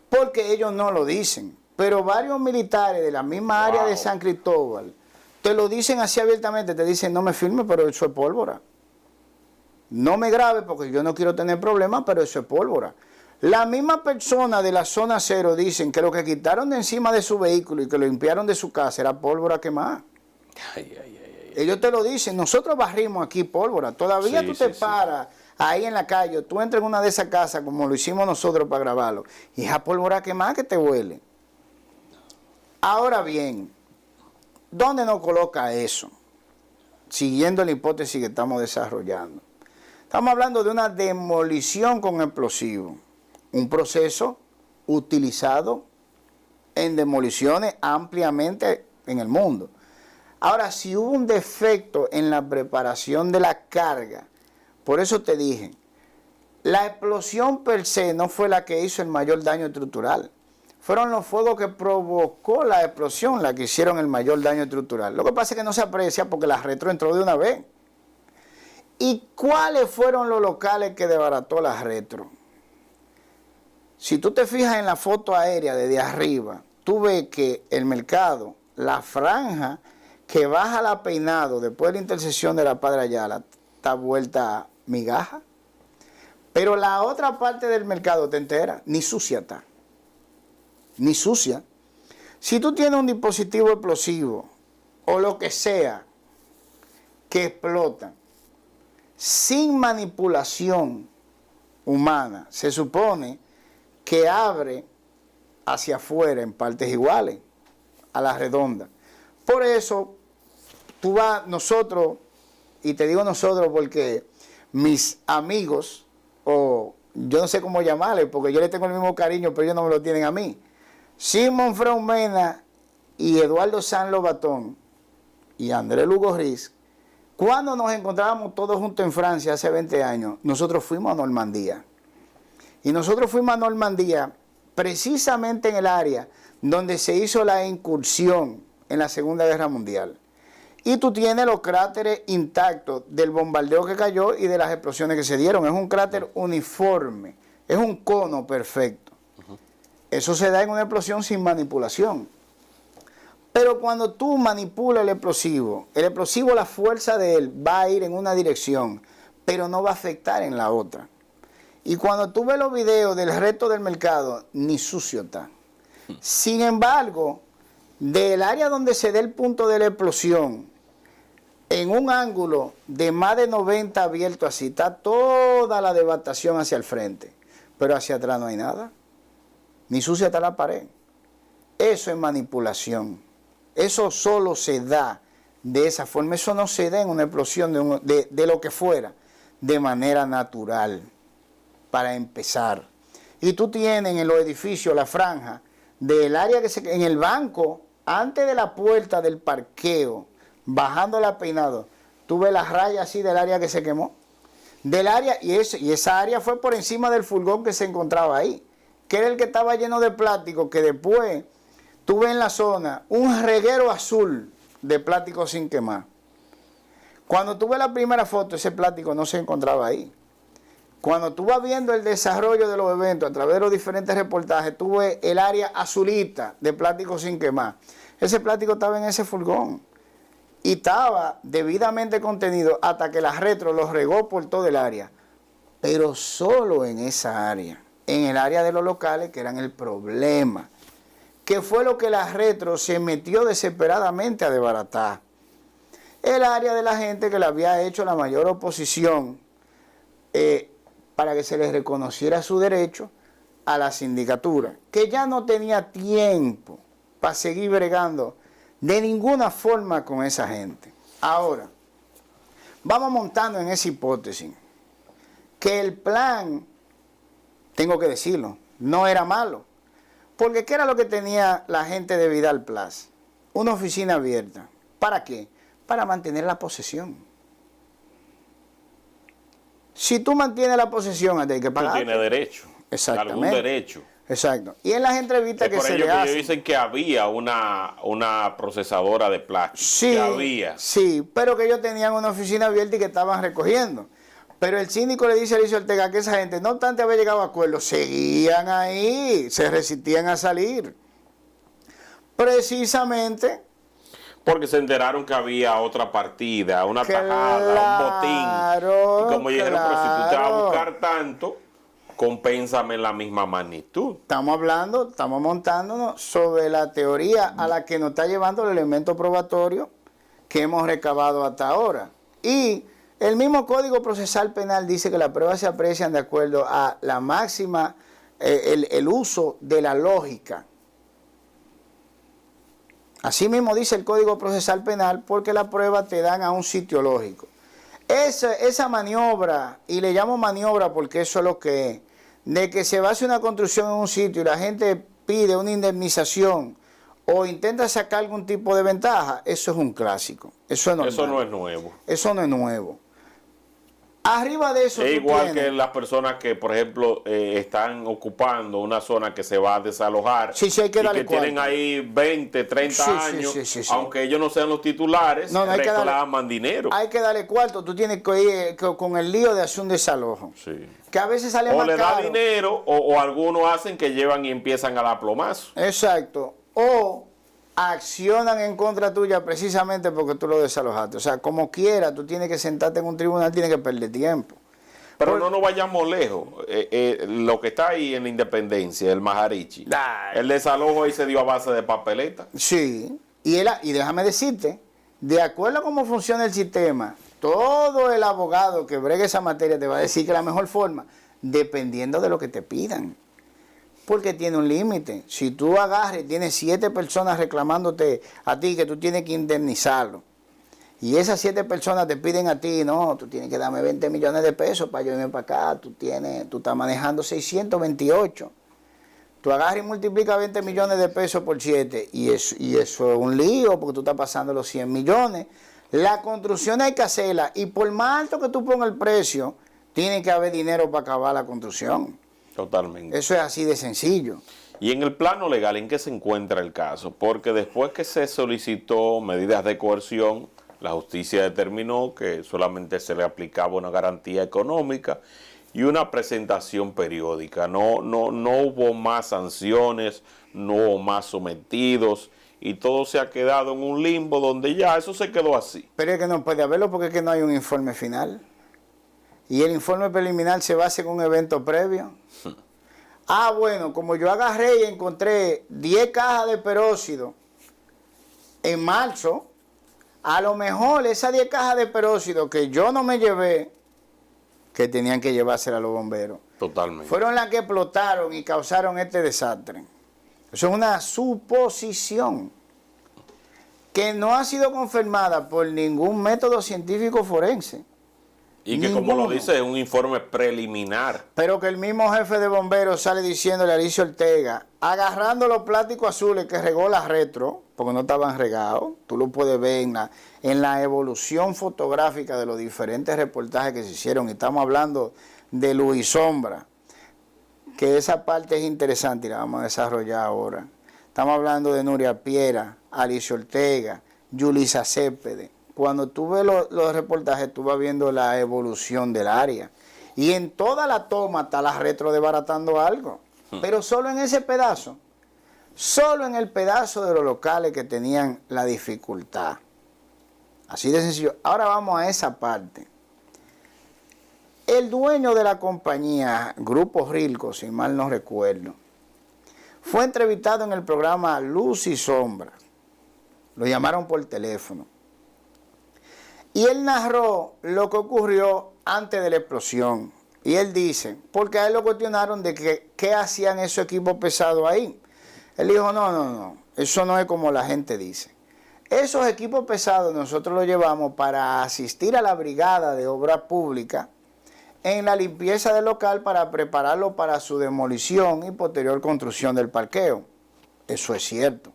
Porque ellos no lo dicen. Pero varios militares de la misma área de San Cristóbal te lo dicen así abiertamente. Te dicen, no me firme, pero eso es pólvora. No me grabe porque yo no quiero tener problemas, pero eso es pólvora. La misma persona de la zona 0 dicen que lo que quitaron de encima de su vehículo y que lo limpiaron de su casa era pólvora quemada. Ellos te lo dicen, nosotros barrimos aquí pólvora. Todavía tú te paras ahí en la calle, tú entras en una de esas casas como lo hicimos nosotros para grabarlo, y esa pólvora quemada que te huele. Ahora bien, ¿dónde nos coloca eso? Siguiendo la hipótesis que estamos desarrollando. Estamos hablando de una demolición con explosivos. Un proceso utilizado en demoliciones ampliamente en el mundo. Ahora, si hubo un defecto en la preparación de la carga, por eso te dije, la explosión per se no fue la que hizo el mayor daño estructural. Fueron los fuegos que provocó la explosión la que hicieron el mayor daño estructural. Lo que pasa es que no se aprecia porque la retro entró de una vez. ¿Y cuáles fueron los locales que desbarató la retro? Si tú te fijas en la foto aérea desde arriba, tú ves que el mercado, la franja que baja la Peinado después de la intersección de la Padre Ayala, está vuelta a migaja. Pero la otra parte del mercado te entera, ni sucia está. Ni sucia. Si tú tienes un dispositivo explosivo o lo que sea que explota sin manipulación humana, se supone que abre hacia afuera en partes iguales a la redonda. Por eso tú vas, nosotros, y te digo nosotros porque mis amigos, o yo no sé cómo llamarles, porque yo les tengo el mismo cariño, pero ellos no me lo tienen a mí. Simón Freud Mena y Eduardo San Lobatón y Andrés Lugo Riz, cuando nos encontrábamos todos juntos en Francia hace 20 años, nosotros fuimos a Normandía. Y nosotros fuimos a Normandía precisamente en el área donde se hizo la incursión en la Segunda Guerra Mundial. Y tú tienes los cráteres intactos del bombardeo que cayó y de las explosiones que se dieron. Es un cráter uniforme, es un cono perfecto. Eso se da en una explosión sin manipulación. Pero cuando tú manipulas el explosivo, la fuerza de él va a ir en una dirección, pero no va a afectar en la otra. Y cuando tú ves los videos del resto del mercado, ni sucio está. Sin embargo, del área donde se dé el punto de la explosión, en un ángulo de más de 90 abierto así, está toda la devastación hacia el frente. Pero hacia atrás no hay nada. Ni sucia está la pared. Eso es manipulación. Eso solo se da de esa forma. Eso no se da en una explosión de lo que fuera, de manera natural, para empezar. Y tú tienes en los edificios la franja del área en el banco, antes de la puerta del parqueo, bajando la Peinado, tú ves las rayas así del área que se quemó. Del área, y esa área fue por encima del furgón que se encontraba ahí, que era el que estaba lleno de plástico, que después tuve en la zona un reguero azul de plástico sin quemar. Cuando tuve la primera foto, ese plástico no se encontraba ahí. Cuando tú vas viendo el desarrollo de los eventos a través de los diferentes reportajes, tuve el área azulita de plástico sin quemar. Ese plástico estaba en ese furgón y estaba debidamente contenido hasta que la retro lo regó por todo el área, pero solo en esa área, en el área de los locales que eran el problema, que fue lo que la retro se metió desesperadamente a desbaratar. El área de la gente que le había hecho la mayor oposición para que se les reconociera su derecho a la sindicatura, que ya no tenía tiempo para seguir bregando de ninguna forma con esa gente. Ahora, vamos montando en esa hipótesis que el plan, tengo que decirlo, no era malo. Porque ¿qué era lo que tenía la gente de Vidal Plaza? Una oficina abierta. ¿Para qué? Para mantener la posesión. Si tú mantienes la posesión, hay que pagar. Tú tienes derecho. Exactamente. Algún derecho. Exacto. Y en las entrevistas que se le hacen. Ellos dicen que había una procesadora de plástico. Sí, que había. Sí, pero que ellos tenían una oficina abierta y que estaban recogiendo. Pero el síndico le dice a Alicia Ortega que esa gente, no obstante haber llegado a acuerdos, seguían ahí, se resistían a salir. Precisamente porque se enteraron que había otra partida, una tajada, un botín. Y como dijeron, pero si tú te vas a buscar tanto, compénsame en la misma magnitud. Estamos montándonos sobre la teoría a la que nos está llevando el elemento probatorio que hemos recabado hasta ahora. Y el mismo Código Procesal Penal dice que las pruebas se aprecian de acuerdo a la máxima, el uso de la lógica. Así mismo dice el Código Procesal Penal, porque las pruebas te dan a un sitio lógico. Esa maniobra, y le llamo maniobra porque eso es lo que es, de que se va a hacer una construcción en un sitio y la gente pide una indemnización o intenta sacar algún tipo de ventaja, eso es un clásico. Eso no es nuevo. Eso no es nuevo. Arriba de eso es igual que las personas que, por ejemplo, están ocupando una zona que se va a desalojar, sí, hay que darle y que tienen ahí 20, 30 años, aunque ellos no sean los titulares, reclaman dinero. Hay que darle cuarto, tú tienes que ir con el lío de hacer un desalojo. Sí. Que a veces sale más caro. O le da dinero, o algunos hacen que llevan y empiezan a dar plomazo. Exacto. O accionan en contra tuya precisamente porque tú lo desalojaste. O sea, como quiera, tú tienes que sentarte en un tribunal, tienes que perder tiempo. Pero no nos vayamos lejos. Lo que está ahí en la Independencia, el Majarichi, el desalojo ahí se dio a base de papeleta. Sí, y déjame decirte, de acuerdo a cómo funciona el sistema, todo el abogado que bregue esa materia te va a decir que la mejor forma, dependiendo de lo que te pidan. Porque tiene un límite. Si tú agarres, tienes 7 personas reclamándote a ti que tú tienes que indemnizarlo, y esas 7 personas te piden a ti, no, tú tienes que darme 20 millones de pesos para yo irme para acá, tú estás manejando 628. Tú agarras y multiplicas 20 millones de pesos por 7, y eso es un lío, porque tú estás pasando los 100 millones. La construcción hay que hacerla, y por más alto que tú pongas el precio, tiene que haber dinero para acabar la construcción. Totalmente. Eso es así de sencillo. Y en el plano legal, ¿en qué se encuentra el caso? Porque después que se solicitó medidas de coerción, la justicia determinó que solamente se le aplicaba una garantía económica y una presentación periódica. No hubo más sanciones, no hubo más sometidos, y todo se ha quedado en un limbo donde ya eso se quedó así. Pero es que no puede haberlo porque es que no hay un informe final. Y el informe preliminar se basa en un evento previo. Bueno, como yo agarré y encontré 10 cajas de peróxido en marzo, a lo mejor esas 10 cajas de peróxido que yo no me llevé, que tenían que llevársela a los bomberos, totalmente, fueron las que explotaron y causaron este desastre. Eso es una suposición que no ha sido confirmada por ningún método científico forense. Y que como lo dice, es un informe preliminar. Pero que el mismo jefe de bomberos sale diciéndole a Alicia Ortega, agarrando los plásticos azules que regó la retro, porque no estaban regados, tú lo puedes ver en la evolución fotográfica de los diferentes reportajes que se hicieron, y estamos hablando de luz y sombra, que esa parte es interesante y la vamos a desarrollar ahora. Estamos hablando de Nuria Piera, Alicia Ortega, Yulisa Céspedes. Cuando tú ves los reportajes, tú vas viendo la evolución del área. Y en toda la toma está la retro desbaratando algo. Pero solo en ese pedazo. Solo en el pedazo de los locales que tenían la dificultad. Así de sencillo. Ahora vamos a esa parte. El dueño de la compañía, Grupo Rilco, si mal no recuerdo, fue entrevistado en el programa Luz y Sombra. Lo llamaron por teléfono. Y él narró lo que ocurrió antes de la explosión. Y él dice, porque a él lo cuestionaron de que qué hacían esos equipos pesados ahí. Él dijo, no, eso no es como la gente dice. Esos equipos pesados nosotros los llevamos para asistir a la brigada de obra pública en la limpieza del local para prepararlo para su demolición y posterior construcción del parqueo. Eso es cierto.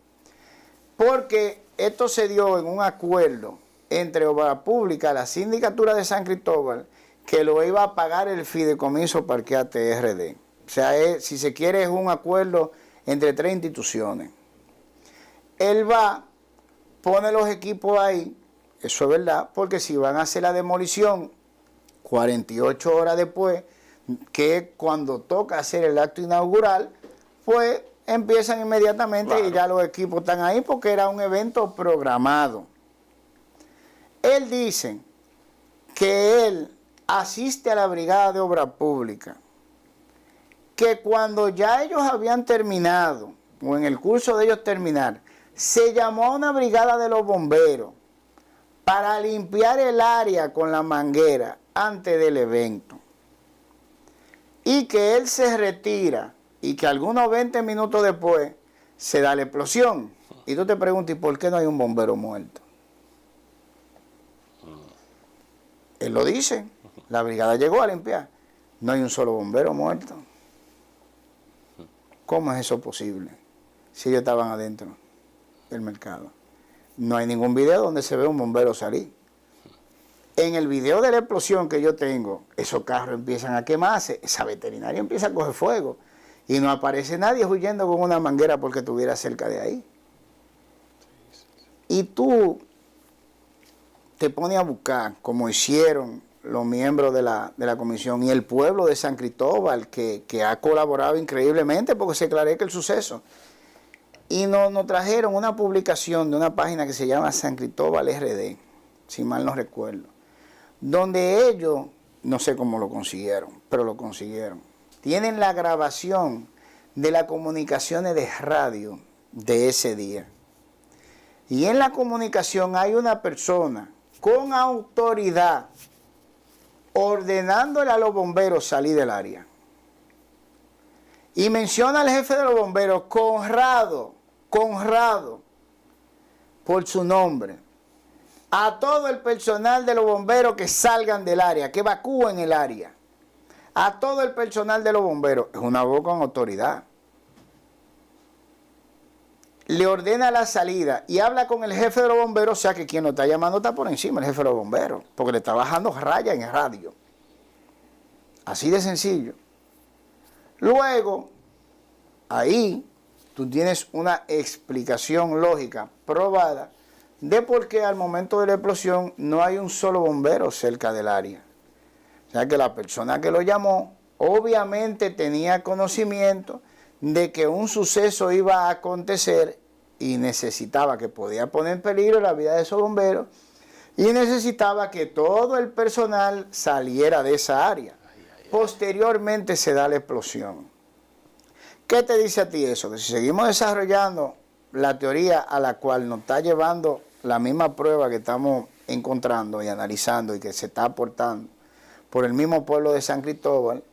Porque esto se dio en un acuerdo entre Obra Pública, la Sindicatura de San Cristóbal, que lo iba a pagar el Fideicomiso Parquea TRD. O sea, si se quiere, es un acuerdo entre 3 instituciones. Él va, pone los equipos ahí, eso es verdad, porque si van a hacer la demolición 48 horas después, que es cuando toca hacer el acto inaugural, pues empiezan inmediatamente, claro, y ya los equipos están ahí porque era un evento programado. Él dice que él asiste a la brigada de obra pública, que cuando ya ellos habían terminado, o en el curso de ellos terminar, se llamó a una brigada de los bomberos para limpiar el área con la manguera antes del evento. Y que él se retira y que algunos 20 minutos después se da la explosión. Y tú te preguntas, ¿y por qué no hay un bombero muerto? Él lo dice, la brigada llegó a limpiar. No hay un solo bombero muerto. ¿Cómo es eso posible? Si ellos estaban adentro del mercado. No hay ningún video donde se ve un bombero salir. En el video de la explosión que yo tengo, esos carros empiezan a quemarse, esa veterinaria empieza a coger fuego y no aparece nadie huyendo con una manguera porque estuviera cerca de ahí. Y tú te pones a buscar, como hicieron los miembros de la comisión y el pueblo de San Cristóbal, que ha colaborado increíblemente porque se esclarezca el suceso. Y nos trajeron una publicación de una página que se llama San Cristóbal RD, si mal no recuerdo, donde ellos, no sé cómo lo consiguieron, pero lo consiguieron. Tienen la grabación de las comunicaciones de radio de ese día. Y en la comunicación hay una persona con autoridad ordenándole a los bomberos salir del área. Y menciona al jefe de los bomberos, Conrado, por su nombre, a todo el personal de los bomberos que salgan del área, que evacúen el área. A todo el personal de los bomberos. Es una voz con autoridad. Le ordena la salida y habla con el jefe de los bomberos, o sea que quien lo está llamando está por encima, el jefe de los bomberos, porque le está bajando raya en radio. Así de sencillo. Luego, ahí tú tienes una explicación lógica, probada, de por qué al momento de la explosión no hay un solo bombero cerca del área. O sea que la persona que lo llamó obviamente tenía conocimiento de que un suceso iba a acontecer y necesitaba, que podía poner en peligro la vida de esos bomberos, y necesitaba que todo el personal saliera de esa área. Posteriormente se da la explosión. ¿Qué te dice a ti eso? Que si seguimos desarrollando la teoría a la cual nos está llevando la misma prueba que estamos encontrando y analizando y que se está aportando por el mismo pueblo de San Cristóbal,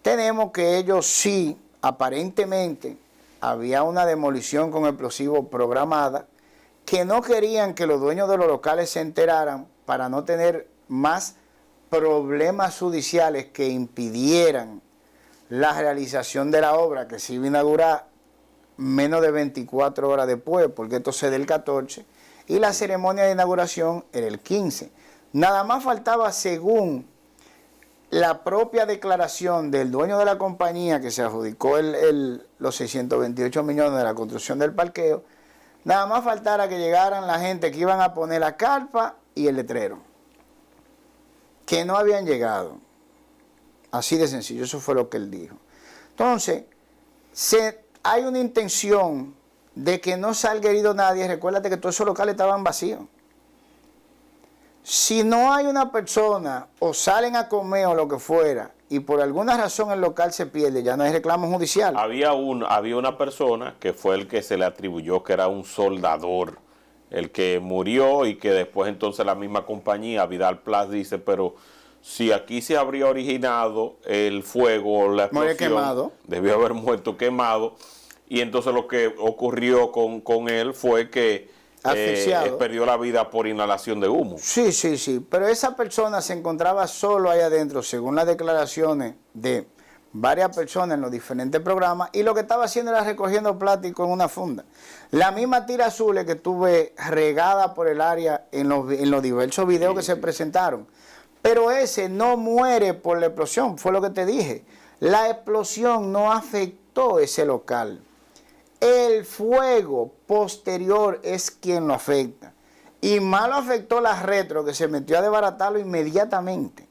tenemos que ellos sí, aparentemente, había una demolición con explosivos programada, que no querían que los dueños de los locales se enteraran para no tener más problemas judiciales que impidieran la realización de la obra, que se iba a inaugurar menos de 24 horas después, porque esto se da el 14, y la ceremonia de inauguración era el 15. Nada más faltaba, según la propia declaración del dueño de la compañía que se adjudicó los 628 millones de la construcción del parqueo, nada más faltara que llegaran la gente que iban a poner la carpa y el letrero, que no habían llegado. Así de sencillo, eso fue lo que él dijo. Entonces, hay una intención de que no salga herido nadie. Recuérdate que todos esos locales estaban vacíos. Si no hay una persona o salen a comer o lo que fuera y por alguna razón el local se pierde, ya no hay reclamo judicial. Había una persona que fue el que se le atribuyó que era un soldador, el que murió, y que después entonces la misma compañía, Vidal Plus, dice, pero si aquí se habría originado el fuego o la explosión, quemado, debió haber muerto quemado, y entonces lo que ocurrió con él fue que perdió la vida por inhalación de humo. Sí, sí, sí, pero esa persona se encontraba solo ahí adentro, según las declaraciones de varias personas en los diferentes programas, y lo que estaba haciendo era recogiendo plástico en una funda. La misma tira azul que tuve regada por el área en los diversos videos que se presentaron. Pero ese no muere por la explosión, fue lo que te dije. La explosión no afectó ese local. El fuego posterior es quien lo afecta. Y más lo afectó la Retro, que se metió a desbaratarlo inmediatamente.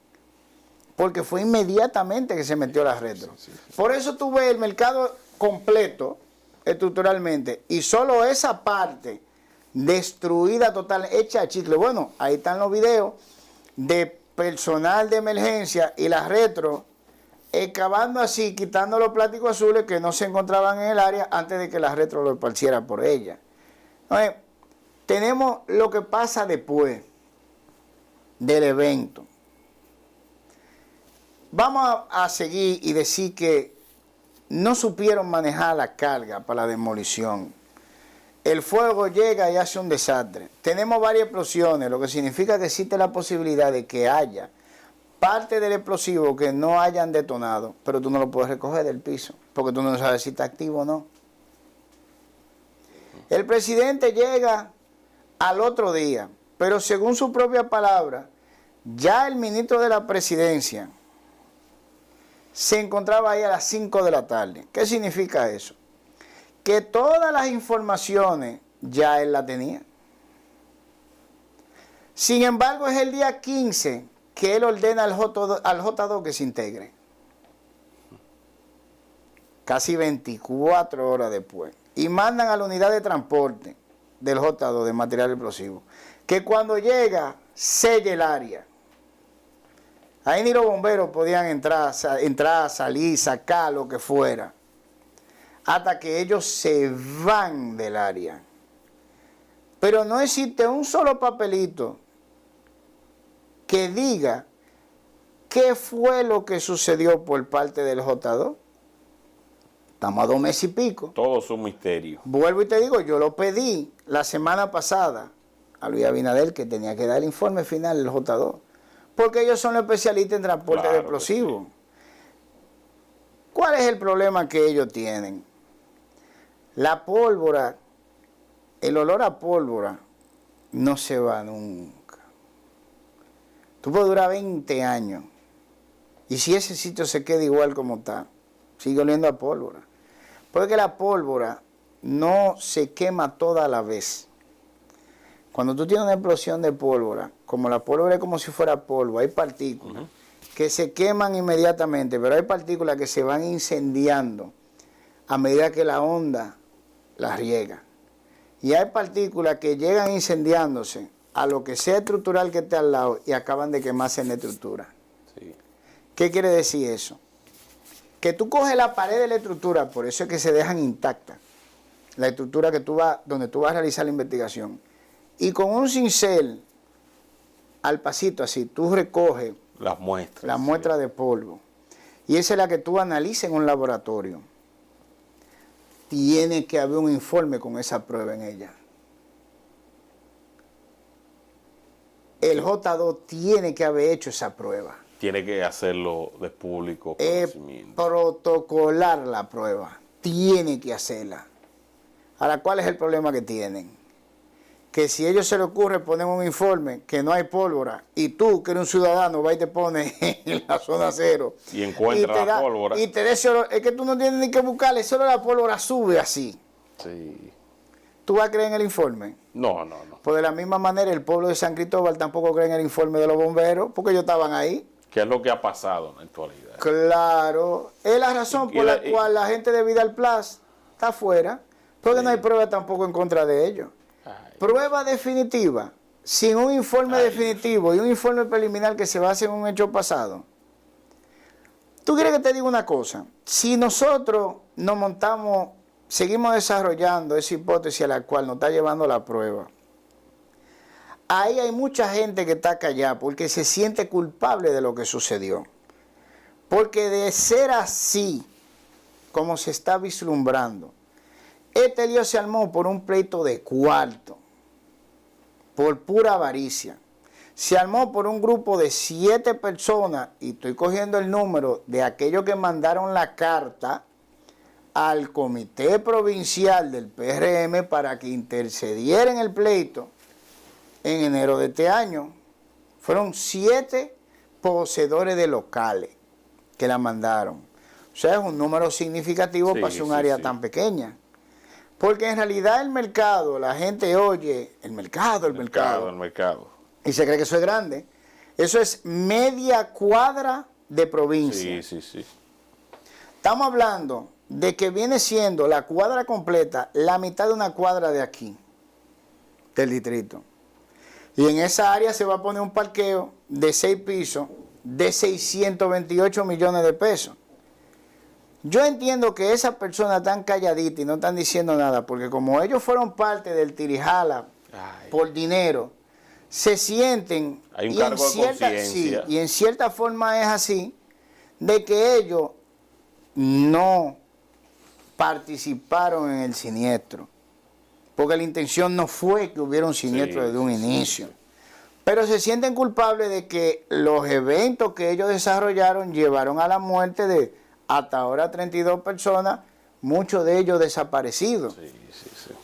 Porque fue inmediatamente que se metió la Retro. Por eso tuve el mercado completo, estructuralmente, y solo esa parte destruida total, hecha a chicle. Bueno, ahí están los videos de personal de emergencia y la Retro excavando así, quitando los plásticos azules que no se encontraban en el área antes de que la Retro lo esparciera por ella. Entonces, tenemos lo que pasa después del evento. Vamos a seguir y decir que no supieron manejar la carga para la demolición. El fuego llega y hace un desastre. Tenemos varias explosiones, lo que significa que existe la posibilidad de que haya parte del explosivo que no hayan detonado, pero tú no lo puedes recoger del piso, porque tú no sabes si está activo o no. El presidente llega al otro día, pero según su propia palabra, ya el ministro de la presidencia se encontraba ahí a las 5 de la tarde. ¿Qué significa eso? Que todas las informaciones ya él las tenía. Sin embargo, es el día 15 que él ordena al J2 que se integre. Casi 24 horas después. Y mandan a la unidad de transporte del J2 de material explosivo, que cuando llega, selle el área. Ahí ni los bomberos podían entrar, salir, sacar, lo que fuera, hasta que ellos se van del área. Pero no existe un solo papelito que diga qué fue lo que sucedió por parte del J2. Estamos a 2 meses y pico. Todo es un misterio. Vuelvo y te digo, yo lo pedí la semana pasada a Luis Abinader, que tenía que dar el informe final del J2, porque ellos son los especialistas en transporte de explosivos. Sí. ¿Cuál es el problema que ellos tienen? La pólvora, el olor a pólvora no se va nunca. Tú puedes durar 20 años y si ese sitio se queda igual como está, sigue oliendo a pólvora. Porque la pólvora no se quema toda la vez. Cuando tú tienes una explosión de pólvora, como la pólvora es como si fuera polvo, hay partículas que se queman inmediatamente, pero hay partículas que se van incendiando a medida que la onda las riega. Y hay partículas que llegan incendiándose a lo que sea estructural que esté al lado y acaban de quemarse en la estructura. Sí. ¿Qué quiere decir eso? Que tú coges la pared de la estructura, por eso es que se dejan intactas, la estructura que donde tú vas a realizar la investigación, y con un cincel al pasito así, tú recoges las muestras de polvo, y esa es la que tú analizas en un laboratorio. Tiene que haber un informe con esa prueba en ella. el J2 tiene que haber hecho esa prueba. Tiene que hacerlo de público conocimiento. Protocolar la prueba. Tiene que hacerla. Ahora, ¿cuál es el problema que tienen? Que si a ellos se les ocurre poner un informe que no hay pólvora y tú, que eres un ciudadano, vas y te pones en la zona cero y encuentras la pólvora. Y te da ese olor, es que tú no tienes ni que buscarle, solo la pólvora sube así. Sí. ¿Tú vas a creer en el informe? No. Pues de la misma manera el pueblo de San Cristóbal tampoco cree en el informe de los bomberos porque ellos estaban ahí. ¿Qué es lo que ha pasado en la actualidad? Claro, es la razón por la cual la gente de Vidal Plus está afuera, porque no hay prueba tampoco en contra de ellos. Prueba definitiva, sin un informe definitivo y un informe preliminar que se base en un hecho pasado. ¿Tú quieres que te diga una cosa? Si nosotros nos montamos, seguimos desarrollando esa hipótesis a la cual nos está llevando la prueba, ahí hay mucha gente que está callada porque se siente culpable de lo que sucedió. Porque de ser así, como se está vislumbrando, este lío se armó por un pleito de cuarto, por pura avaricia. Se armó por un grupo de 7 personas, y estoy cogiendo el número de aquellos que mandaron la carta al Comité Provincial del PRM para que intercediera en el pleito en enero de este año. Fueron 7 poseedores de locales que la mandaron. O sea, es un número significativo para ser un área tan pequeña. Porque en realidad el mercado, la gente oye, el mercado. Y se cree que eso es grande. Eso es media cuadra de provincia. Sí. Estamos hablando de que viene siendo la cuadra completa, la mitad de una cuadra de aquí, del distrito. Y en esa área se va a poner un parqueo de 6 pisos de 628 millones de pesos. Yo entiendo que esas personas están calladitas y no están diciendo nada, porque como ellos fueron parte del tirijala por dinero, se sienten, hay un cargo de conciencia. Y en cierta forma es así, de que ellos no participaron en el siniestro, porque la intención no fue que hubiera un siniestro desde un inicio. Pero se sienten culpables de que los eventos que ellos desarrollaron llevaron a la muerte de hasta ahora 32 personas, muchos de ellos desaparecidos.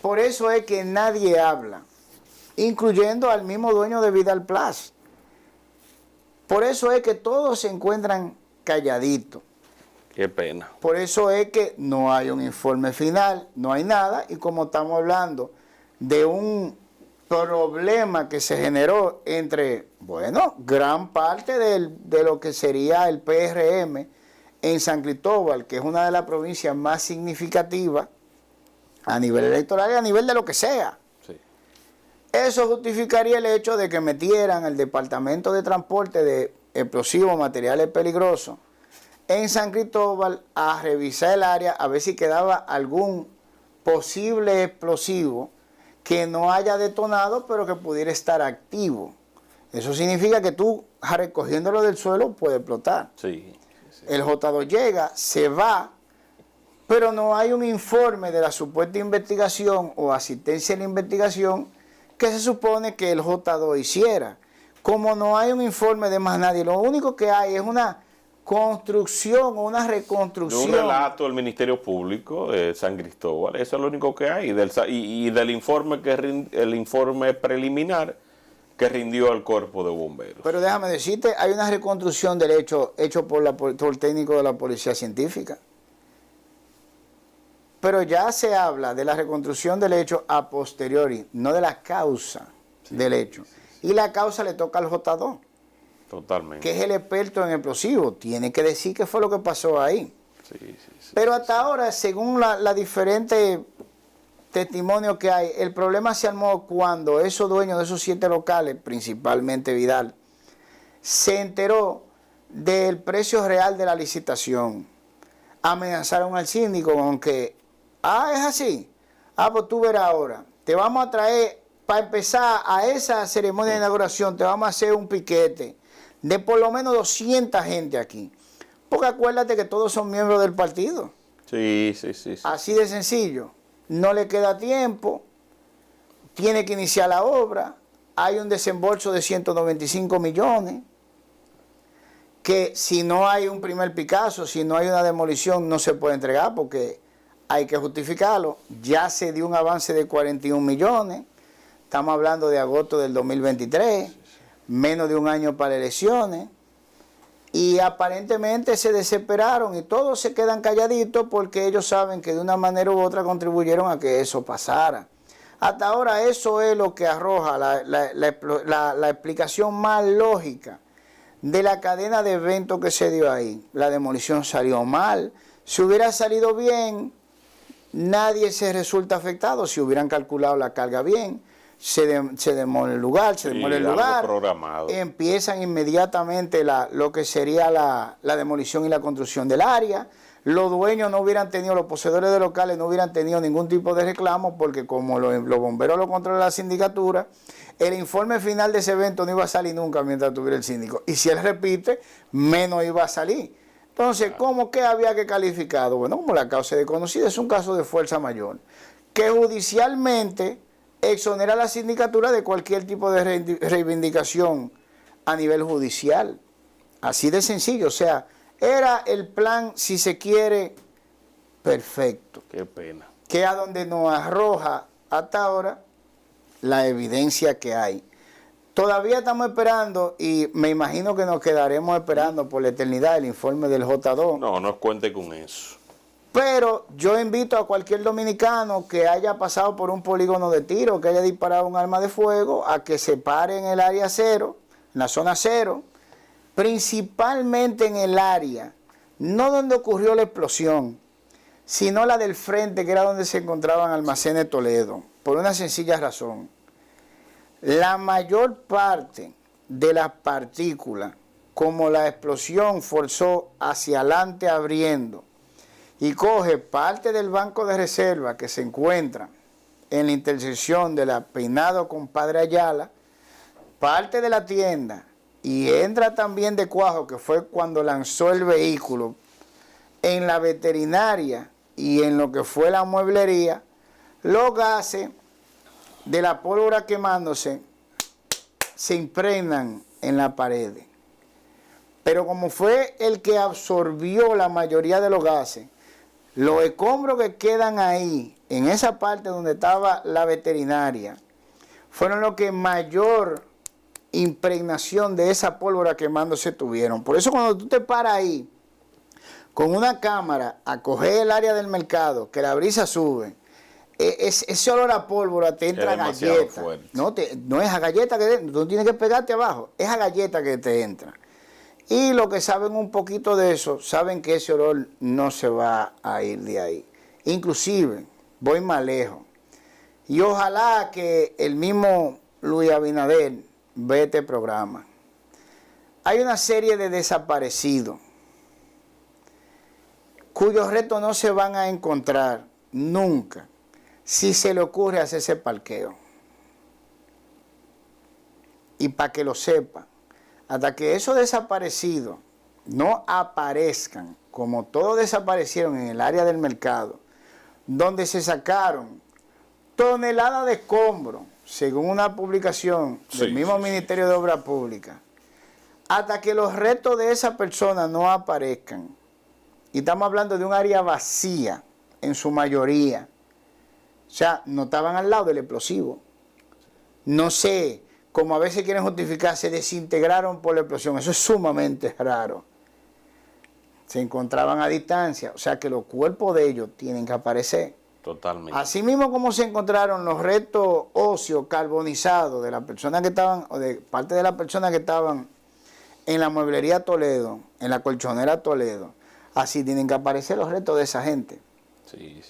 Por eso es que nadie habla, incluyendo al mismo dueño de Vidal Plus. Por eso es que todos se encuentran calladitos. Qué pena. Por eso es que no hay un informe final, no hay nada, y como estamos hablando de un problema que se generó entre, gran parte de lo que sería el PRM en San Cristóbal, que es una de las provincias más significativas a nivel electoral y a nivel de lo que sea. Eso justificaría el hecho de que metieran el Departamento de Transporte de Explosivos, Materiales Peligrosos en San Cristóbal a revisar el área a ver si quedaba algún posible explosivo que no haya detonado pero que pudiera estar activo. Eso significa que tú, recogiéndolo del suelo, puede explotar. El J2 llega, se va, pero no hay un informe de la supuesta investigación o asistencia a la investigación que se supone que el J2 hiciera. Como no hay un informe de más nadie, lo único que hay es una construcción o una reconstrucción. De un relato del Ministerio Público de San Cristóbal, eso es lo único que hay, y del informe el informe preliminar que rindió al Cuerpo de Bomberos. Pero déjame decirte, hay una reconstrucción del hecho por el técnico de la Policía Científica. Pero ya se habla de la reconstrucción del hecho a posteriori, no de la causa del hecho. Y la causa le toca al J2. Totalmente. Que es el experto en explosivos. Tiene que decir qué fue lo que pasó ahí. Pero hasta ahora, según la diferentes testimonios que hay, el problema se armó cuando esos dueños de esos 7 locales, principalmente Vidal, se enteró del precio real de la licitación. Amenazaron al síndico con que, es así, pues tú verás ahora, te vamos a traer, para empezar a esa ceremonia de inauguración, te vamos a hacer un piquete de por lo menos 200 gente aquí. Porque acuérdate que todos son miembros del partido. Así de sencillo. No le queda tiempo, tiene que iniciar la obra, hay un desembolso de 195 millones, que si no hay un primer Picasso, si no hay una demolición, no se puede entregar porque hay que justificarlo. Ya se dio un avance de 41 millones, estamos hablando de agosto del 2023, menos de un año para elecciones, y aparentemente se desesperaron y todos se quedan calladitos porque ellos saben que de una manera u otra contribuyeron a que eso pasara. Hasta ahora eso es lo que arroja la explicación más lógica de la cadena de eventos que se dio ahí. La demolición salió mal. Si hubiera salido bien, nadie se resulta afectado. Si hubieran calculado la carga bien, se demole el lugar, empiezan inmediatamente lo que sería la demolición y la construcción del área. Los dueños no hubieran tenido, los poseedores de locales no hubieran tenido ningún tipo de reclamo porque como los bomberos lo controla la sindicatura, el informe final de ese evento no iba a salir nunca mientras tuviera el síndico. Y si él repite, menos iba a salir. Entonces, ¿cómo que había que calificarlo? Bueno, como la causa desconocida, es un caso de fuerza mayor, que judicialmente exonera a la sindicatura de cualquier tipo de reivindicación a nivel judicial. Así de sencillo, o sea, era el plan, si se quiere, perfecto. Qué pena. Que a donde nos arroja hasta ahora la evidencia que hay. Todavía estamos esperando y me imagino que nos quedaremos esperando por la eternidad el informe del J2. No, no cuente con eso. Pero yo invito a cualquier dominicano que haya pasado por un polígono de tiro, que haya disparado un arma de fuego, a que se pare en el área cero, en la zona cero, principalmente en el área, no donde ocurrió la explosión, sino la del frente, que era donde se encontraban almacenes Toledo, por una sencilla razón. La mayor parte de las partículas, como la explosión forzó hacia adelante abriendo, y coge parte del banco de reserva que se encuentra en la intersección de la Peinado con Padre Ayala, parte de la tienda, y entra también de Cuajo, que fue cuando lanzó el vehículo, en la veterinaria y en lo que fue la mueblería, los gases de la pólvora quemándose se impregnan en la pared. Pero como fue el que absorbió la mayoría de los gases, los escombros que quedan ahí, en esa parte donde estaba la veterinaria, fueron los que mayor impregnación de esa pólvora quemándose tuvieron. Por eso cuando tú te paras ahí, con una cámara, a coger el área del mercado, que la brisa sube, ese olor a pólvora te entra a galleta. No es a galleta que tú no tienes que pegarte abajo, es a galleta que te entra. Y los que saben un poquito de eso, saben que ese olor no se va a ir de ahí. Inclusive, voy más lejos. Y ojalá que el mismo Luis Abinader vea este programa. Hay una serie de desaparecidos cuyos restos no se van a encontrar nunca si se le ocurre hacer ese parqueo. Y para que lo sepa, hasta que esos desaparecidos no aparezcan, como todos desaparecieron en el área del mercado, donde se sacaron toneladas de escombros, según una publicación del mismo Ministerio de Obras Públicas, hasta que los restos de esa persona no aparezcan, y estamos hablando de un área vacía, en su mayoría, o sea, no estaban al lado del explosivo, no sé, como a veces quieren justificar, se desintegraron por la explosión. Eso es sumamente raro. Se encontraban a distancia, o sea que los cuerpos de ellos tienen que aparecer. Totalmente. Así mismo como se encontraron los restos óseos carbonizados de las personas que estaban, o de parte de las personas que estaban en la mueblería Toledo, en la colchonera Toledo, así tienen que aparecer los restos de esa gente.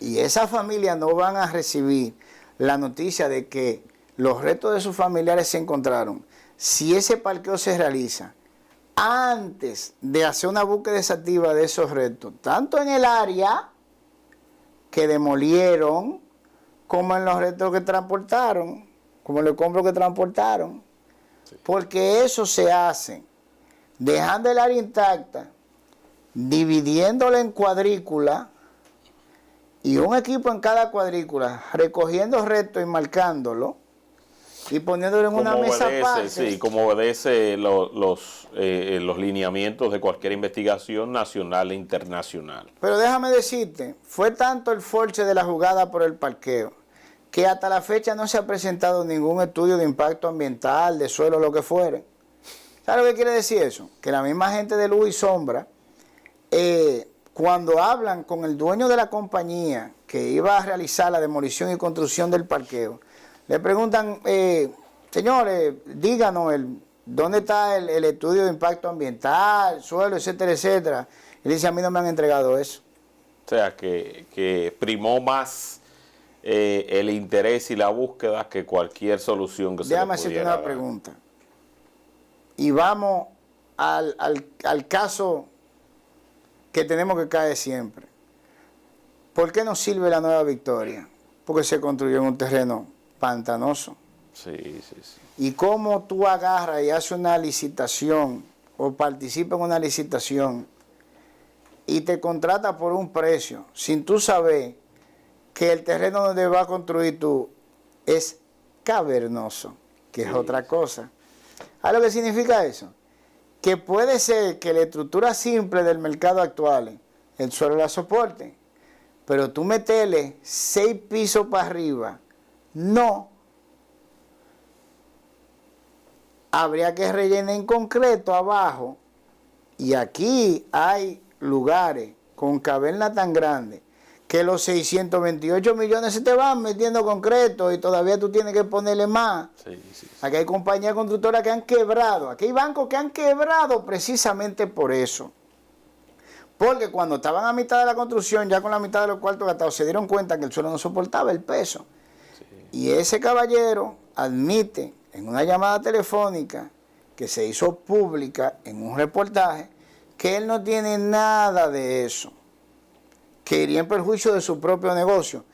Y esas familias no van a recibir la noticia de que los restos de sus familiares se encontraron, si ese parqueo se realiza antes de hacer una búsqueda exhaustiva de esos restos, tanto en el área que demolieron, como en los restos que transportaron, como en los escombros que transportaron, porque eso se hace dejando el área intacta, dividiéndola en cuadrícula, y un equipo en cada cuadrícula, recogiendo restos y marcándolo, y poniéndolo en una mesa aparte. Sí, como obedece los lineamientos de cualquier investigación nacional e internacional. Pero déjame decirte, fue tanto el force de la jugada por el parqueo, que hasta la fecha no se ha presentado ningún estudio de impacto ambiental, de suelo, lo que fuere. ¿Sabes lo que quiere decir eso? Que la misma gente de luz y sombra, cuando hablan con el dueño de la compañía que iba a realizar la demolición y construcción del parqueo, le preguntan, señores, díganos, ¿dónde está el estudio de impacto ambiental, suelo, etcétera, etcétera? Él dice, a mí no me han entregado eso. O sea, que primó más el interés y la búsqueda que cualquier solución que se le pudiera dar. Déjame hacerte una pregunta. Y vamos al caso que tenemos que caer siempre. ¿Por qué no sirve la Nueva Victoria? Porque se construyó en un terreno pantanoso. Sí, sí, sí. Y cómo tú agarras y haces una licitación o participas en una licitación y te contratas por un precio sin tú saber que el terreno donde vas a construir tú es cavernoso, que es otra cosa. ¿Sabes lo que significa eso? Que puede ser que la estructura simple del mercado actual, el suelo la soporte, pero tú metele 6 pisos para arriba, no. Habría que rellenar en concreto abajo, y aquí hay lugares con caverna tan grande que los 628 millones se te van metiendo concreto y todavía tú tienes que ponerle más. Sí, sí. Aquí hay compañías constructoras que han quebrado, aquí hay bancos que han quebrado precisamente por eso. Porque cuando estaban a mitad de la construcción, ya con la mitad de los cuartos gastados, se dieron cuenta que el suelo no soportaba el peso. Sí. Y ese caballero admite en una llamada telefónica que se hizo pública en un reportaje que él no tiene nada de eso, que iría en perjuicio de su propio negocio.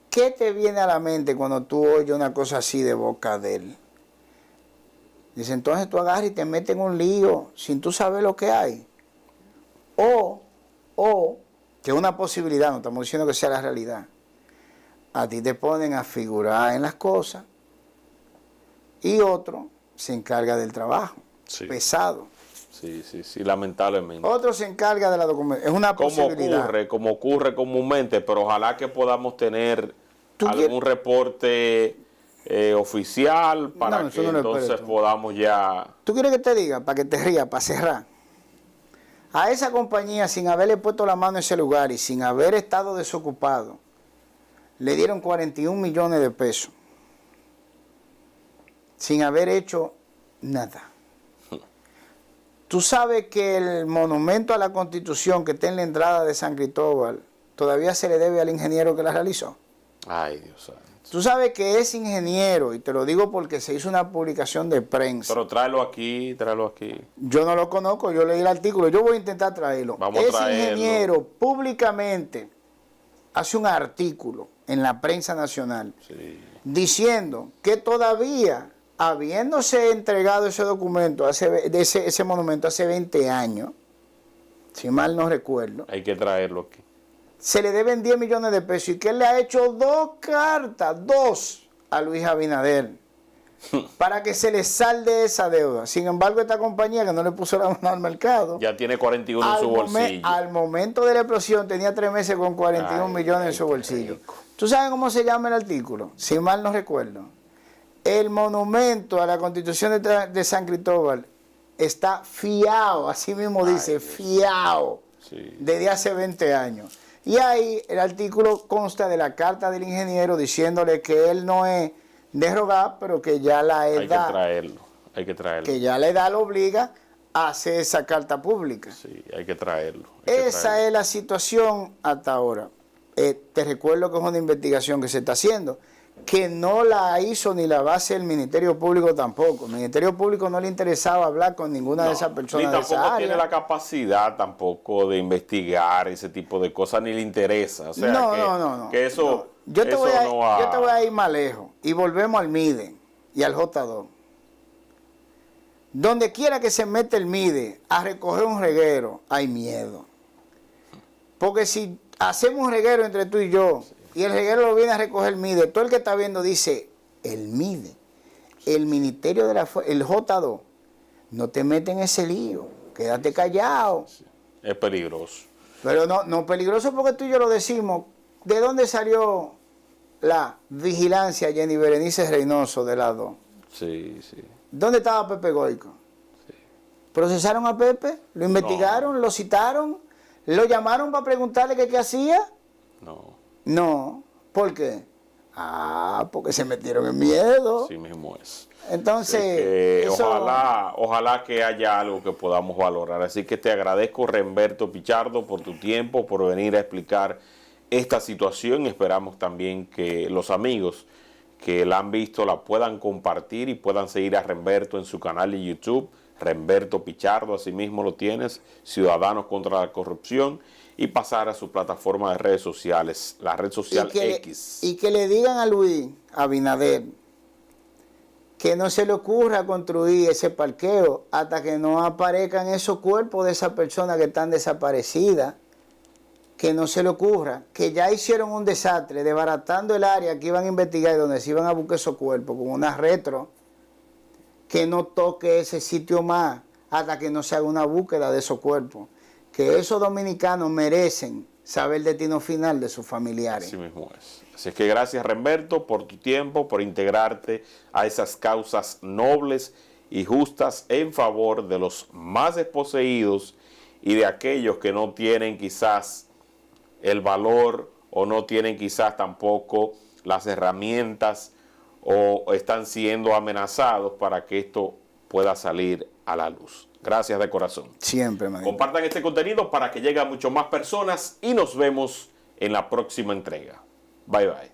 ¿Qué te viene a la mente cuando tú oyes una cosa así de boca de él? Dice, entonces tú agarras y te metes en un lío sin tú saber lo que hay. O, que es una posibilidad, no estamos diciendo que sea la realidad, a ti te ponen a figurar en las cosas y otro se encarga del trabajo, sí, pesado. Sí, sí, sí, lamentablemente. Otro se encarga de la documentación. Es una posibilidad. Como ocurre comúnmente, pero ojalá que podamos tener algún reporte oficial para que entonces podamos ya... ¿Tú quieres que te diga, para que te rías, para cerrar? A esa compañía, sin haberle puesto la mano en ese lugar y sin haber estado desocupado, le dieron 41 millones de pesos. Sin haber hecho nada. Tú sabes que el monumento a la Constitución que está en la entrada de San Cristóbal todavía se le debe al ingeniero que la realizó. Ay, Dios santo. Tú sabes que ese ingeniero, y te lo digo porque se hizo una publicación de prensa. Pero tráelo aquí, tráelo aquí. Yo no lo conozco, yo leí el artículo, yo voy a intentar traerlo. Vamos a traerlo. Ese ingeniero públicamente hace un artículo en la prensa nacional, sí, diciendo que todavía, habiéndose entregado ese documento, ese monumento hace 20 años, si mal no recuerdo. Hay que traerlo aquí. Se le deben 10 millones de pesos y que él le ha hecho 2 cartas, 2, a Luis Abinader, para que se le salde esa deuda. Sin embargo, esta compañía que no le puso la mano al mercado, ya tiene 41 en su bolsillo. Al momento de la explosión tenía 3 meses con 41 millones en su bolsillo. Rico. ¿Tú sabes cómo se llama el artículo? Si mal no recuerdo. El monumento a la Constitución de San Cristóbal está fiado, así mismo dice, fiado, sí, desde hace 20 años. Y ahí el artículo consta de la carta del ingeniero diciéndole que él no es de rogar, pero que ya la edad... Hay que traerlo. Que ya la edad lo obliga a hacer esa carta pública. Sí, hay que traerlo. Esa es la situación hasta ahora. Te recuerdo que es una investigación que se está haciendo, que no la hizo ni la va a hacer el Ministerio Público tampoco. El Ministerio Público no le interesaba hablar con ninguna de esas personas de esa área. Ni tampoco tiene la capacidad tampoco de investigar ese tipo de cosas, ni le interesa. O sea, no. Que eso, no. Yo te voy a ir más lejos. Y volvemos al MIDE y al J2. Donde quiera que se mete el MIDE a recoger un reguero, hay miedo. Porque si hacemos un reguero entre tú y yo, y el reguero lo viene a recoger el MIDE, todo el que está viendo dice, el MIDE, el Ministerio de la el J2, no te meten en ese lío, quédate callado. Es peligroso. Pero no peligroso porque tú y yo lo decimos. ¿De dónde salió la vigilancia Jenny Berenice Reynoso de las dos? Sí, sí. ¿Dónde estaba Pepe Goico? Sí. ¿Procesaron a Pepe? ¿Lo investigaron? ¿Lo citaron? ¿Lo llamaron para preguntarle qué hacía? No. No. ¿Por qué? Porque se metieron en miedo. Sí mismo es. Entonces, eso... ojalá que haya algo que podamos valorar. Así que te agradezco, Remberto Pichardo, por tu tiempo, por venir a explicar esta situación. Esperamos también que los amigos que la han visto la puedan compartir y puedan seguir a Remberto en su canal de YouTube, Remberto Pichardo, así mismo lo tienes, Ciudadanos contra la Corrupción, y pasar a su plataforma de redes sociales, la red social X. Y que le digan a Luis Abinader que no se le ocurra construir ese parqueo hasta que no aparezcan esos cuerpos de esas personas que están desaparecidas. Que no se le ocurra, que ya hicieron un desastre desbaratando el área que iban a investigar y donde se iban a buscar esos cuerpos con una retro, que no toque ese sitio más hasta que no se haga una búsqueda de esos cuerpos. Que esos dominicanos merecen saber el destino final de sus familiares. Así mismo es. Así que gracias, Remberto, por tu tiempo, por integrarte a esas causas nobles y justas en favor de los más desposeídos y de aquellos que no tienen quizás el valor o no tienen quizás tampoco las herramientas o están siendo amenazados para que esto pueda salir a la luz. Gracias de corazón. Siempre, man. Compartan este contenido para que llegue a mucho más personas y nos vemos en la próxima entrega. Bye, bye.